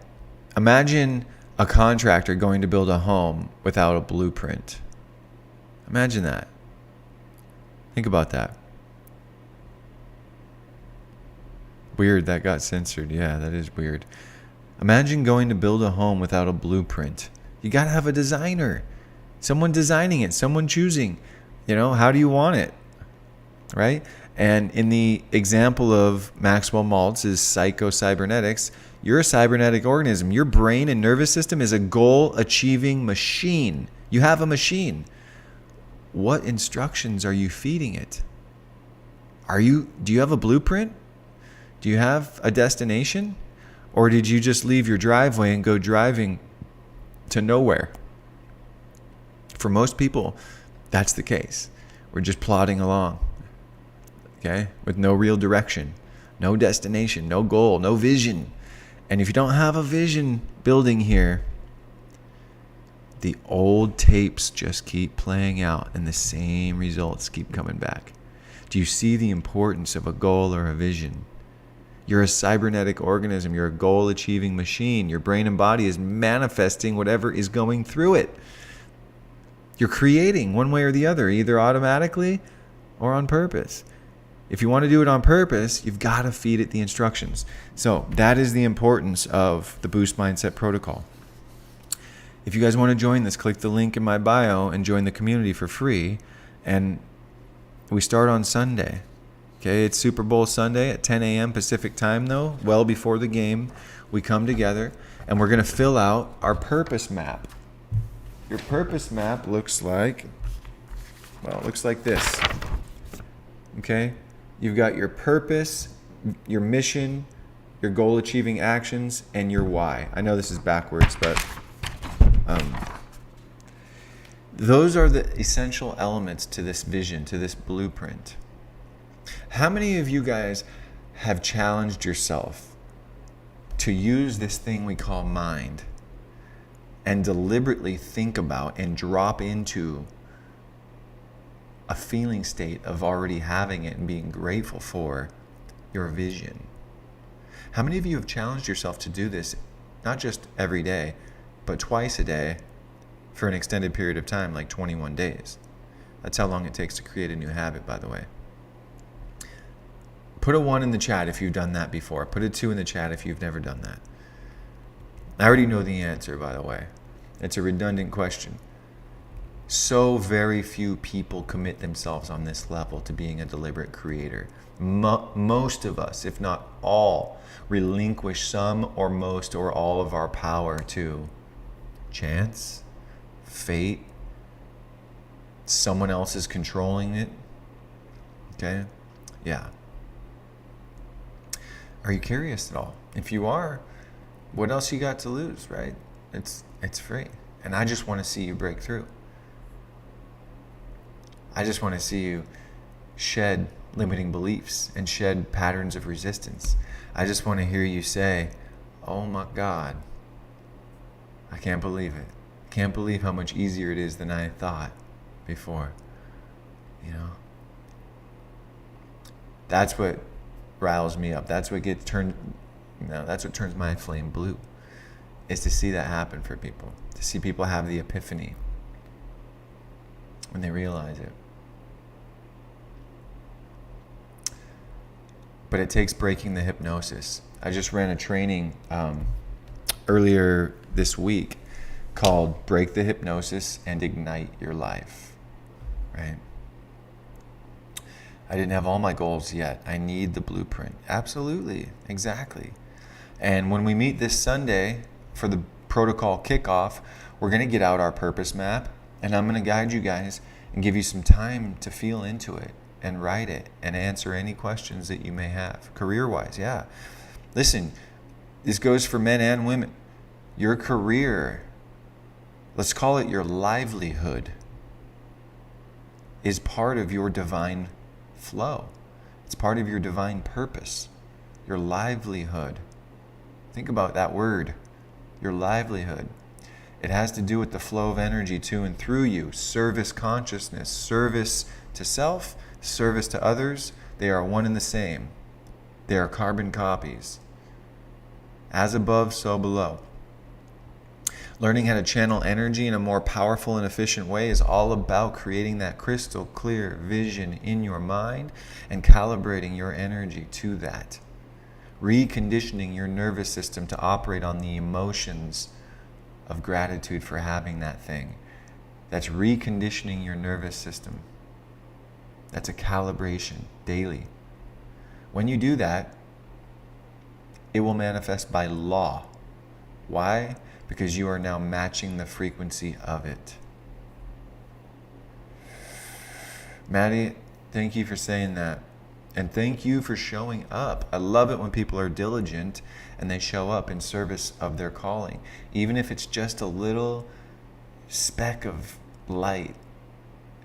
Imagine a contractor going to build a home without a blueprint. Imagine that. Think about that. Weird, that got censored. Yeah, that is weird. Imagine going to build a home without a blueprint. You got to have a designer. Someone designing it, someone choosing, how do you want it, right? And in the example of Maxwell Maltz's psychocybernetics, you're a cybernetic organism. Your brain and nervous system is a goal-achieving machine. You have a machine. What instructions are you feeding it? Do you have a blueprint? Do you have a destination? Or did you just leave your driveway and go driving to nowhere? For most people, that's the case. We're just plodding along, okay, with no real direction, no destination, no goal, no vision. And if you don't have a vision building here, the old tapes just keep playing out and the same results keep coming back. Do you see the importance of a goal or a vision? You're a cybernetic organism. You're a goal-achieving machine. Your brain and body is manifesting whatever is going through it. You're creating one way or the other, either automatically or on purpose. If you want to do it on purpose, you've got to feed it the instructions. So that is the importance of the Boost Mindset Protocol. If you guys want to join this, click the link in my bio and join the community for free. And we start on Sunday. Okay, it's Super Bowl Sunday at 10 a.m. Pacific time, though, well before the game. We come together and we're going to fill out our purpose map. Your purpose map looks like this. Okay, you've got your purpose, your mission, your goal-achieving actions, and your why. I know this is backwards, but those are the essential elements to this vision, to this blueprint. How many of you guys have challenged yourself to use this thing we call mind and deliberately think about and drop into a feeling state of already having it and being grateful for your vision? How many of you have challenged yourself to do this, not just every day, but twice a day for an extended period of time, like 21 days? That's how long it takes to create a new habit, by the way. Put a 1 in the chat if you've done that before. Put a 2 in the chat if you've never done that. I already know the answer, by the way. It's a redundant question. So very few people commit themselves on this level to being a deliberate creator. Most of us, if not all, relinquish some or most or all of our power to chance, fate, someone else is controlling it. Okay? Yeah. Are you curious at all? If you are, what else you got to lose, right? It's free. And I just want to see you break through. I just want to see you shed limiting beliefs and shed patterns of resistance. I just want to hear you say, oh my God, I can't believe it. Can't believe how much easier it is than I thought before. You know? That's what riles me up. That's what that's what turns my flame blue, is to see that happen for people. To see people have the epiphany when they realize it. But it takes breaking the hypnosis. I just ran a training earlier this week called Break the Hypnosis and Ignite Your Life, right? I didn't have all my goals yet. I need the blueprint. Absolutely, exactly. And when we meet this Sunday for the protocol kickoff, we're going to get out our purpose map, and I'm going to guide you guys and give you some time to feel into it and write it and answer any questions that you may have. Career-wise, yeah. Listen, this goes for men and women. Your career, let's call it your livelihood, is part of your divine flow. It's part of your divine purpose. Your livelihood. Think about that word, your livelihood. It has to do with the flow of energy to and through you. Service consciousness, service to self, service to others. They are one and the same. They are carbon copies. As above, so below. Learning how to channel energy in a more powerful and efficient way is all about creating that crystal clear vision in your mind and calibrating your energy to that. Reconditioning your nervous system to operate on the emotions of gratitude for having that thing. That's reconditioning your nervous system. That's a calibration daily. When you do that, it will manifest by law. Why? Because you are now matching the frequency of it. Maddie, thank you for saying that. And thank you for showing up. I love it when people are diligent and they show up in service of their calling. Even if it's just a little speck of light.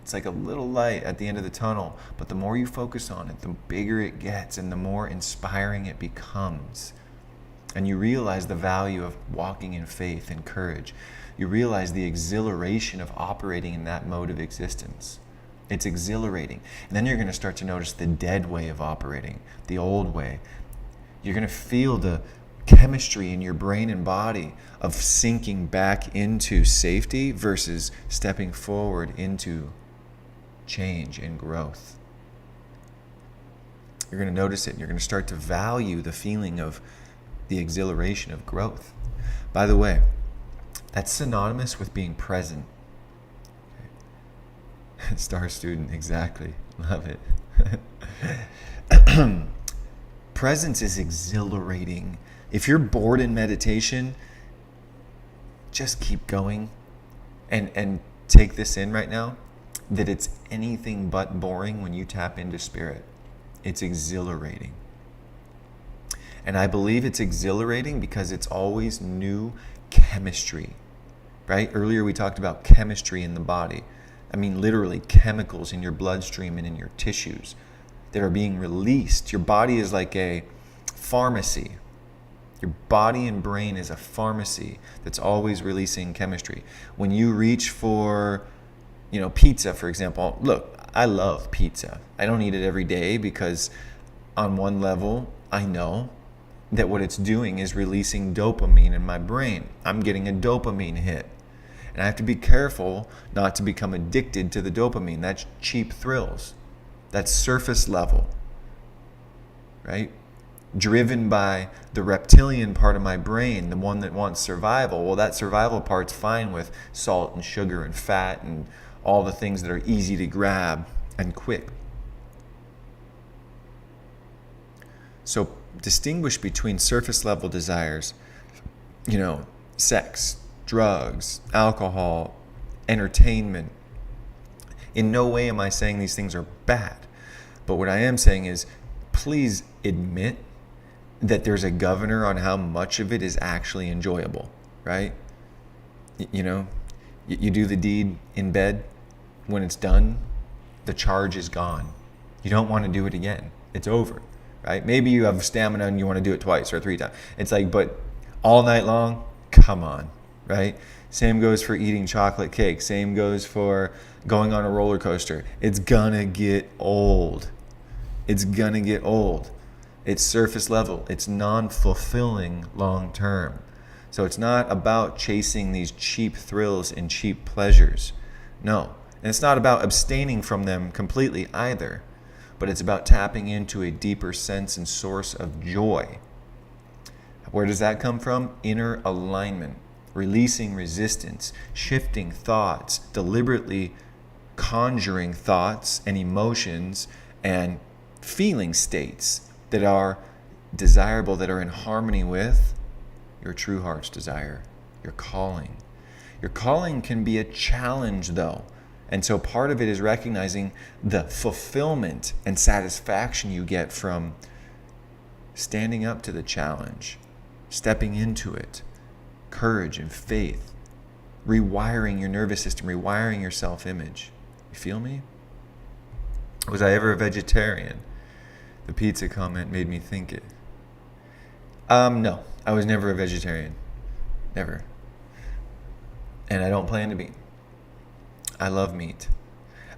It's like a little light at the end of the tunnel. But the more you focus on it, the bigger it gets and the more inspiring it becomes. And you realize the value of walking in faith and courage. You realize the exhilaration of operating in that mode of existence. It's exhilarating. And then you're going to start to notice the dead way of operating, the old way. You're going to feel the chemistry in your brain and body of sinking back into safety versus stepping forward into change and growth. You're going to notice it, and you're going to start to value the feeling of the exhilaration of growth. By the way, that's synonymous with being present. Star student, exactly. Love it. Presence is exhilarating. If you're bored in meditation, just keep going and take this in right now, that it's anything but boring when you tap into spirit. It's exhilarating. And I believe it's exhilarating because it's always new chemistry, right? Earlier we talked about chemistry in the body. I mean, literally chemicals in your bloodstream and in your tissues that are being released. Your body is like a pharmacy. Your body and brain is a pharmacy that's always releasing chemistry. When you reach for, pizza, for example. Look, I love pizza. I don't eat it every day because on one level, I know that what it's doing is releasing dopamine in my brain. I'm getting a dopamine hit. And I have to be careful not to become addicted to the dopamine. That's cheap thrills. That's surface level, right? driven by the reptilian part of my brain, the one that wants survival. Well, that survival part's fine with salt and sugar and fat and all the things that are easy to grab and quick. So distinguish between surface level desires, sex, drugs, alcohol, entertainment. In no way am I saying these things are bad. But what I am saying is, please admit that there's a governor on how much of it is actually enjoyable, right? You do the deed in bed. When it's done, the charge is gone. You don't want to do it again. It's over, right? Maybe you have stamina and you want to do it twice or 3 times. It's like, but all night long, come on, right? Same goes for eating chocolate cake. Same goes for going on a roller coaster. It's gonna get old. It's gonna get old. It's surface level. It's non-fulfilling long term. So it's not about chasing these cheap thrills and cheap pleasures. No. And it's not about abstaining from them completely either. But it's about tapping into a deeper sense and source of joy. Where does that come from? Inner alignment. Releasing resistance, shifting thoughts, deliberately conjuring thoughts and emotions and feeling states that are desirable, that are in harmony with your true heart's desire, your calling. Your calling can be a challenge, though. And so part of it is recognizing the fulfillment and satisfaction you get from standing up to the challenge, stepping into it. Courage and faith, rewiring your nervous system, rewiring your self-image. You feel me? Was I ever a vegetarian? The pizza comment made me think it. No, I was never a vegetarian. Never. And I don't plan to be. I love meat.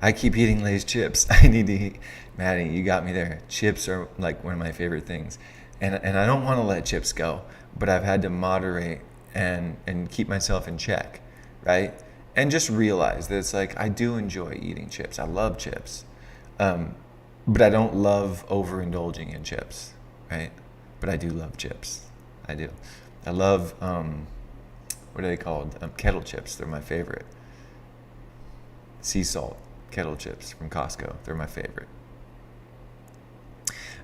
I keep eating Lay's chips. I need to eat. Maddie, you got me there. Chips are like one of my favorite things. And I don't want to let chips go, but I've had to moderate and keep myself in check, right? And just realize that it's like, I do enjoy eating chips. I love chips. But I don't love overindulging in chips, right? But I do love chips. I do. I love, what are they called? Kettle chips. They're my favorite. Sea salt kettle chips from Costco. They're my favorite.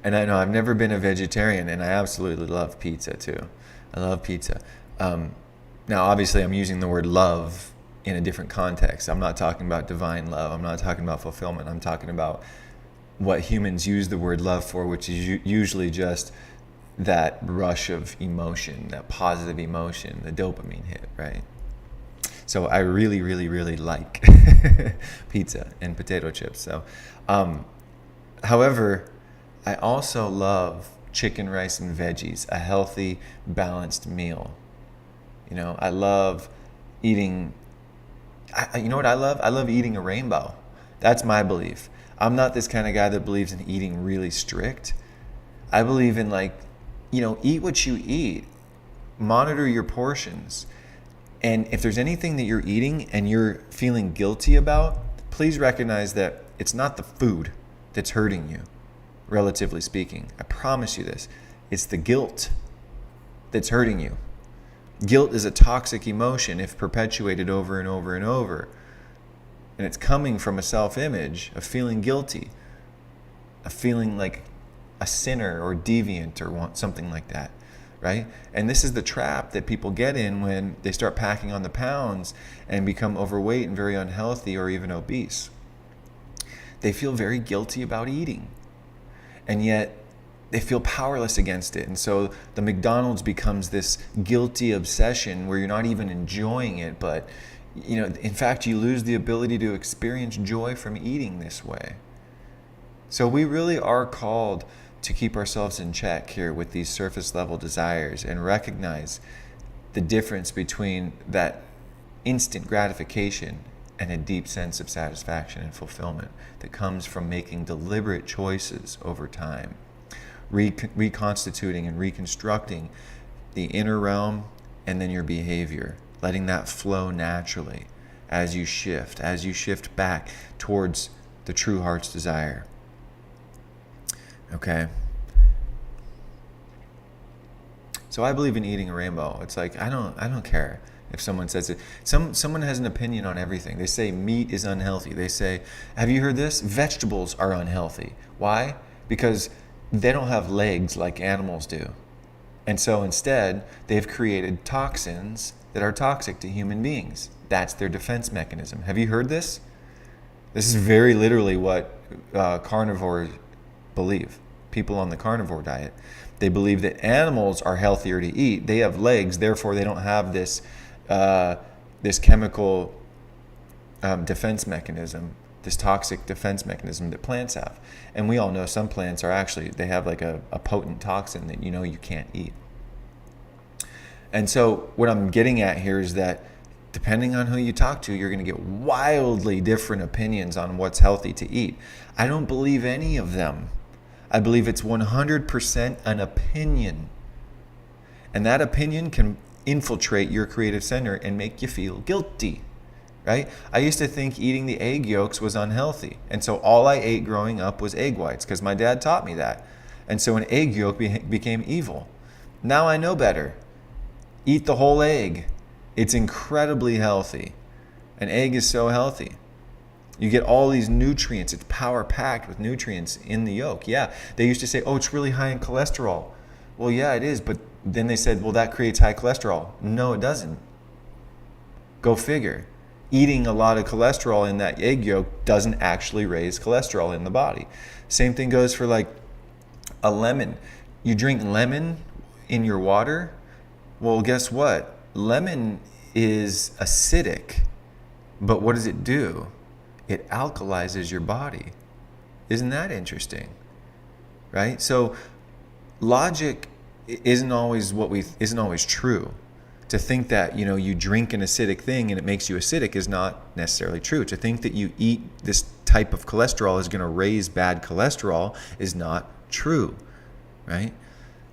And I know I've never been a vegetarian, and I absolutely love pizza too. I love pizza. Now, obviously, I'm using the word love in a different context. I'm not talking about divine love. I'm not talking about fulfillment. I'm talking about what humans use the word love for, which is usually just that rush of emotion, that positive emotion, the dopamine hit, right? So I really, really, really like pizza and potato chips. So, however, I also love chicken, rice, and veggies, a healthy, balanced meal. I love eating, you know what I love? I love eating a rainbow. That's my belief. I'm not this kind of guy that believes in eating really strict. I believe in eat what you eat. Monitor your portions. And if there's anything that you're eating and you're feeling guilty about, please recognize that it's not the food that's hurting you, relatively speaking. I promise you this. It's the guilt that's hurting you. Guilt is a toxic emotion if perpetuated over and over and over. And it's coming from a self-image of feeling guilty, of feeling like a sinner or deviant or something like that, right? And this is the trap that people get in when they start packing on the pounds and become overweight and very unhealthy or even obese. They feel very guilty about eating, and yet they feel powerless against it. And so the McDonald's becomes this guilty obsession where you're not even enjoying it, but in fact, you lose the ability to experience joy from eating this way. So we really are called to keep ourselves in check here with these surface level desires and recognize the difference between that instant gratification and a deep sense of satisfaction and fulfillment that comes from making deliberate choices over time, reconstituting and reconstructing the inner realm and then your behavior, letting that flow naturally as you shift back towards the true heart's desire. Okay? So I believe in eating a rainbow. It's like I don't care if someone says it. Someone has an opinion on everything. They say meat is unhealthy. They say, have you heard this? Vegetables are unhealthy. Why? Because they don't have legs like animals do. And so instead, they've created toxins that are toxic to human beings. That's their defense mechanism. Have you heard this? This is very literally what carnivores believe. People on the carnivore diet. They believe that animals are healthier to eat. They have legs, therefore they don't have this chemical defense mechanism, this toxic defense mechanism that plants have. And we all know some plants are actually, they have like a potent toxin that you can't eat. And so what I'm getting at here is that depending on who you talk to, you're going to get wildly different opinions on what's healthy to eat. I don't believe any of them. I believe it's 100% an opinion. And that opinion can infiltrate your creative center and make you feel guilty, right? I used to think eating the egg yolks was unhealthy. And so all I ate growing up was egg whites because my dad taught me that. And so an egg yolk became evil. Now I know better. Eat the whole egg. It's incredibly healthy. An egg is so healthy. You get all these nutrients. It's power packed with nutrients in the yolk. Yeah, they used to say, oh, it's really high in cholesterol. Well, yeah, it is. But then they said, well, that creates high cholesterol. No, it doesn't. Go figure. Eating a lot of cholesterol in that egg yolk doesn't actually raise cholesterol in the body. Same thing goes for like a lemon. You drink lemon in your water. Well, guess what? Lemon is acidic. But what does it do? It alkalizes your body. Isn't that interesting? Right? So logic isn't always true. To think that, you drink an acidic thing and it makes you acidic is not necessarily true. To think that you eat this type of cholesterol is going to raise bad cholesterol is not true, right?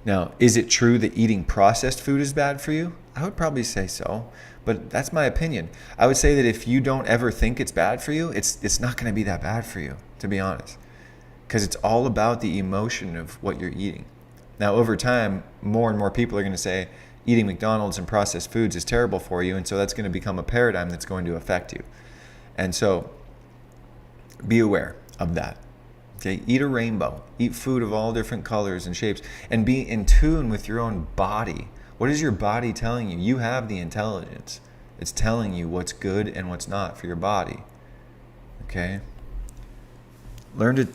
Now, is it true that eating processed food is bad for you? I would probably say so, but that's my opinion. I would say that if you don't ever think it's bad for you, it's not going to be that bad for you, to be honest, because it's all about the emotion of what you're eating. Now, over time, more and more people are going to say eating McDonald's and processed foods is terrible for you, and so that's going to become a paradigm that's going to affect you. And so be aware of that. Okay, eat a rainbow, eat food of all different colors and shapes, and be in tune with your own body. What is your body telling you? You have the intelligence. It's telling you what's good and what's not for your body. Okay? Learn to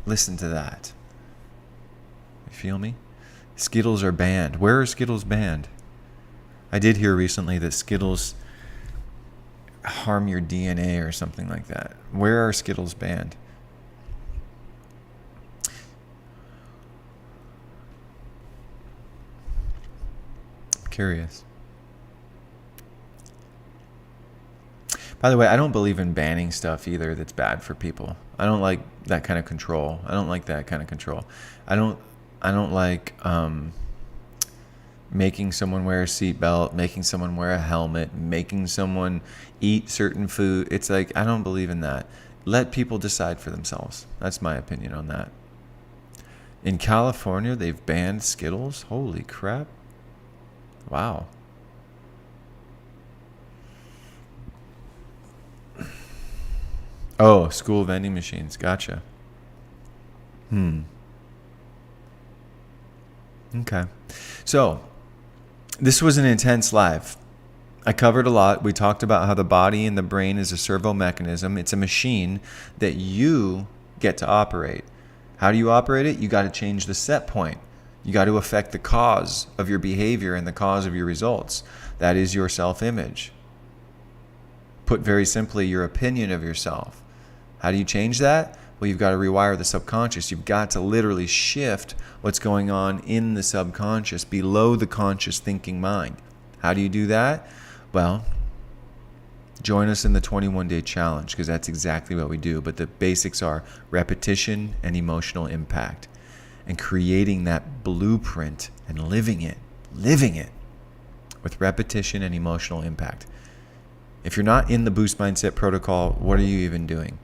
listen to that. You feel me? Skittles are banned. Where are Skittles banned? I did hear recently that Skittles harm your DNA or something like that. Where are Skittles banned? Curious. By the way, I don't believe in banning stuff either that's bad for people. I don't like that kind of control. I don't like making someone wear a seatbelt, making someone wear a helmet, making someone eat certain food. It's like, I don't believe in that. Let people decide for themselves. That's my opinion on that. In California, they've banned Skittles. Holy crap. Wow. Oh, school vending machines. Gotcha. Okay. So, this was an intense live. I covered a lot. We talked about how the body and the brain is a servo mechanism. It's a machine that you get to operate. How do you operate it? You got to change the set point. You got to affect the cause of your behavior and the cause of your results. That is your self-image. Put very simply, your opinion of yourself. How do you change that? Well, you've got to rewire the subconscious. You've got to literally shift what's going on in the subconscious, below the conscious thinking mind. How do you do that? Well, join us in the 21-day challenge, because that's exactly what we do. But the basics are repetition and emotional impact, and creating that blueprint and living it with repetition and emotional impact. If you're not in the Boost Mindset protocol, what are you even doing?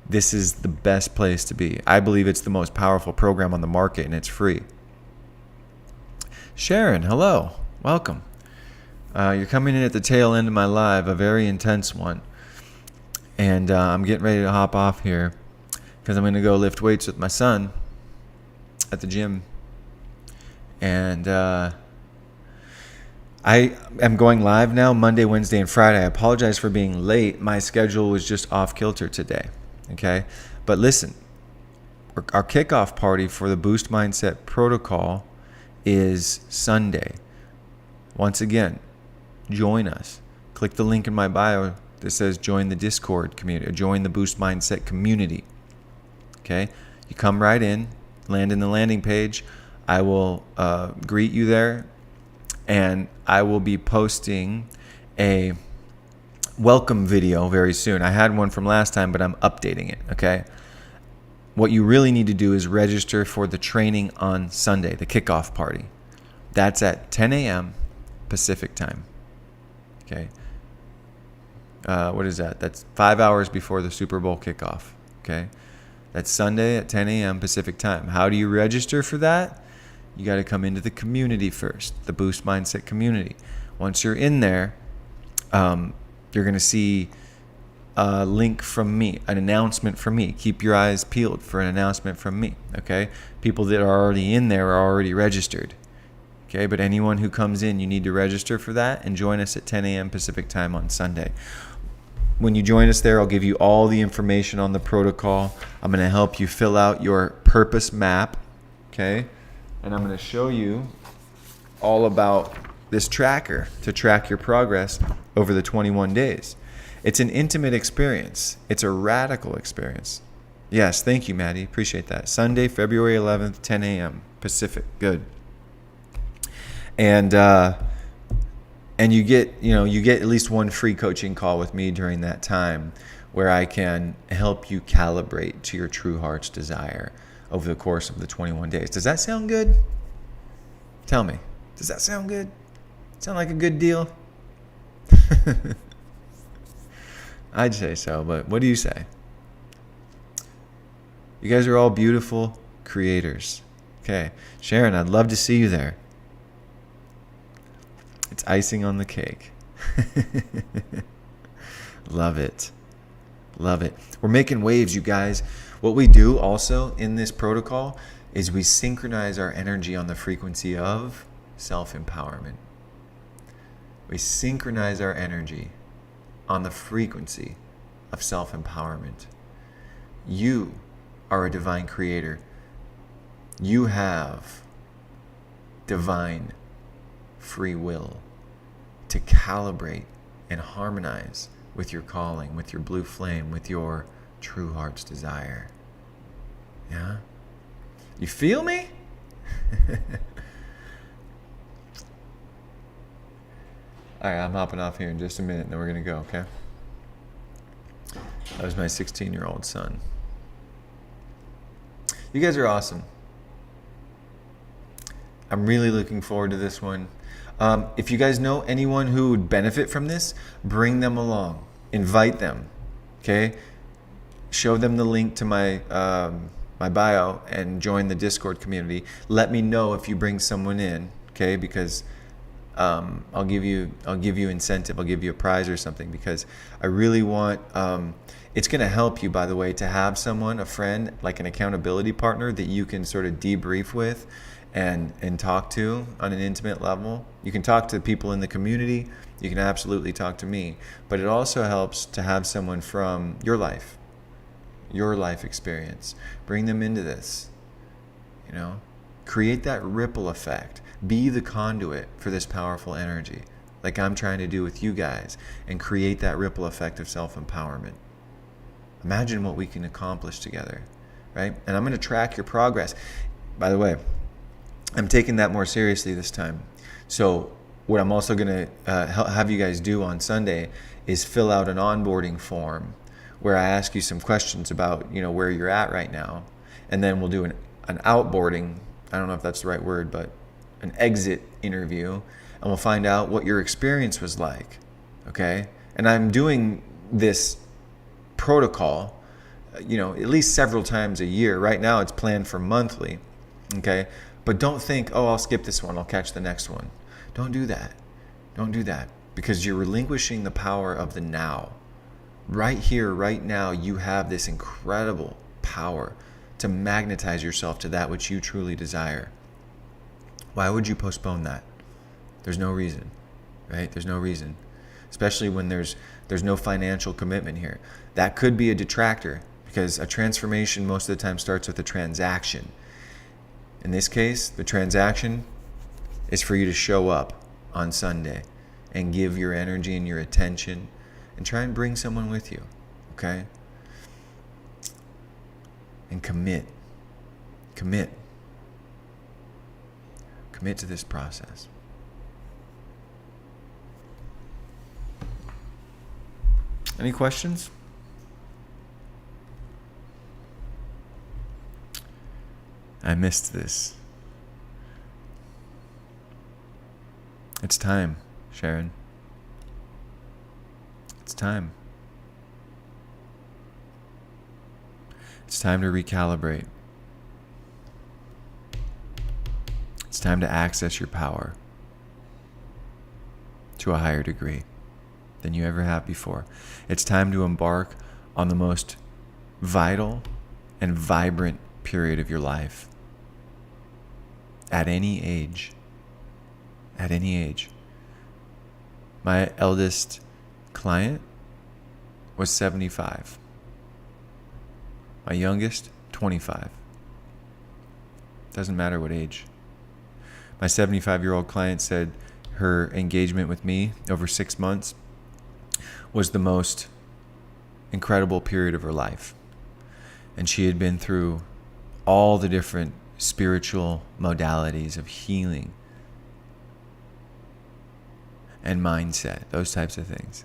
This is the best place to be. I believe it's the most powerful program on the market, and it's free. Sharon, hello. Welcome. You're coming in at the tail end of my live, a very intense one. And I'm getting ready to hop off here because I'm going to go lift weights with my son at the gym. And I am going live now Monday, Wednesday, and Friday. I apologize for being late. My schedule was just off kilter today. Okay? But listen, our kickoff party for the Boost Mindset Protocol is Sunday. Once again, join us. Click the link in my bio that says join the Discord community, or join the Boost Mindset community. Okay? You come right in, land in the landing page. I will greet you there, and I will be posting a welcome video very soon. I had one from last time, but I'm updating it, okay? What you really need to do is register for the training on Sunday, the kickoff party. That's at 10 a.m. Pacific time, okay? What is that? That's 5 hours before the Super Bowl kickoff, okay? That's Sunday at 10 a.m. Pacific time. How do you register for that? You got to come into the community first, the Boost Mindset community. Once you're in there, you're going to see a link from me, an announcement from me. Keep your eyes peeled for an announcement from me, okay? People that are already in there are already registered, okay? But anyone who comes in, you need to register for that and join us at 10 a.m. Pacific time on Sunday. When you join us there, I'll give you all the information on the protocol. I'm going to help you fill out your purpose map, okay? And I'm going to show you all about this tracker to track your progress over the 21 days. It's an intimate experience. It's a radical experience. Yes, thank you, Maddie. Appreciate that. Sunday, February 11th, 10 a.m. Pacific. Good. And you get at least one free coaching call with me during that time where I can help you calibrate to your true heart's desire over the course of the 21 days. Does that sound good? Tell me. Does that sound good? Sound like a good deal? I'd say so, but what do you say? You guys are all beautiful creators. Okay. Sharon, I'd love to see you there. It's icing on the cake. Love it. Love it. We're making waves, you guys. What we do also in this protocol is we synchronize our energy on the frequency of self-empowerment. We synchronize our energy on the frequency of self-empowerment. You are a divine creator. You have divine free will to calibrate and harmonize with your calling, with your blue flame, with your true heart's desire. Yeah? You feel me? All right, I'm hopping off here in just a minute, and then we're going to go, okay? That was my 16-year-old son. You guys are awesome. I'm really looking forward to this one. If you guys know anyone who would benefit from this, bring them along. Invite them, okay? Show them the link to my my bio and join the Discord community. Let me know if you bring someone in, okay? Because I'll give you incentive. I'll give you a prize or something, because I really want. It's going to help you, by the way, to have someone, a friend, like an accountability partner that you can sort of debrief with and talk to on an intimate level. You can talk to people in the community. You can absolutely talk to me. But it also helps to have someone from your life experience. Bring them into this, you know. Create that ripple effect. Be the conduit for this powerful energy, like I'm trying to do with you guys, and create that ripple effect of self-empowerment. Imagine what we can accomplish together, right? And I'm going to track your progress. By the way, I'm taking that more seriously this time. So what I'm also going to have you guys do on Sunday is fill out an onboarding form where I ask you some questions about, you know, where you're at right now. And then we'll do an outboarding, I don't know if that's the right word, but an exit interview, and we'll find out what your experience was like, okay? And I'm doing this protocol, you know, at least several times a year. Right now it's planned for monthly, okay? But don't think, oh, I'll skip this one, I'll catch the next one. Don't do that. Don't do that, because you're relinquishing the power of the now. Right here, right now, you have this incredible power to magnetize yourself to that which you truly desire. Why would you postpone that? There's no reason, right? There's no reason, especially when there's no financial commitment here. That could be a detractor, because a transformation most of the time starts with a transaction. In this case, the transaction is for you to show up on Sunday and give your energy and your attention and try and bring someone with you, okay? And commit to this process. Any questions? I missed this. It's time, Sharon. It's time. It's time to recalibrate. It's time to access your power to a higher degree than you ever have before. It's time to embark on the most vital and vibrant period of your life. At any age. At any age. My eldest client was 75. My youngest, 25. Doesn't matter what age. My 75-year-old client said her engagement with me over 6 months was the most incredible period of her life. And she had been through all the different spiritual modalities of healing and mindset, those types of things.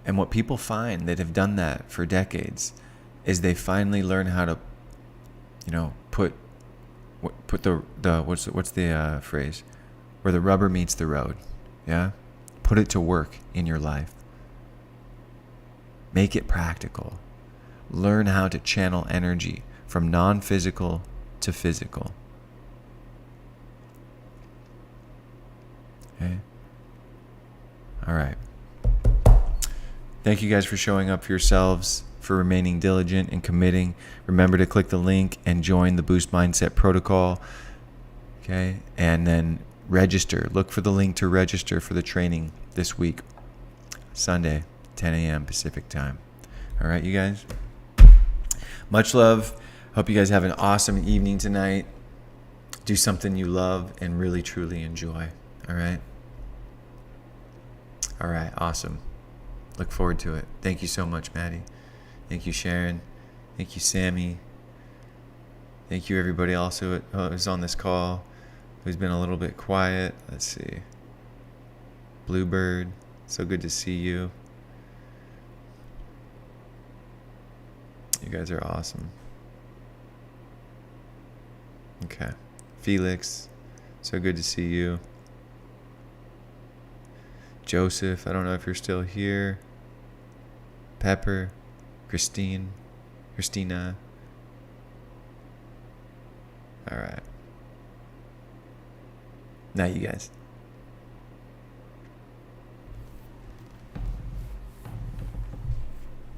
And what people find that have done that for decades is they finally learn how to, put the what's the phrase, where the rubber meets the road. Yeah, put it to work in your life. Make it practical. Learn how to channel energy from non-physical to physical. Okay. All right. Thank you guys for showing up for yourselves, for remaining diligent and committing. Remember to click the link and join the Boost Mindset protocol. Okay. And then register. Look for the link to register for the training this week, Sunday, 10 a.m. Pacific time. All right, you guys. Much love. Hope you guys have an awesome evening tonight. Do something you love and really, truly enjoy. All right. All right. Awesome. Look forward to it. Thank you so much, Maddie. Thank you, Sharon. Thank you, Sammy. Thank you, everybody else who is on this call, who's been a little bit quiet. Let's see. Bluebird, so good to see you. You guys are awesome. Okay. Felix, so good to see you. Joseph, I don't know if you're still here. Pepper, Christina. All right. Night, you guys.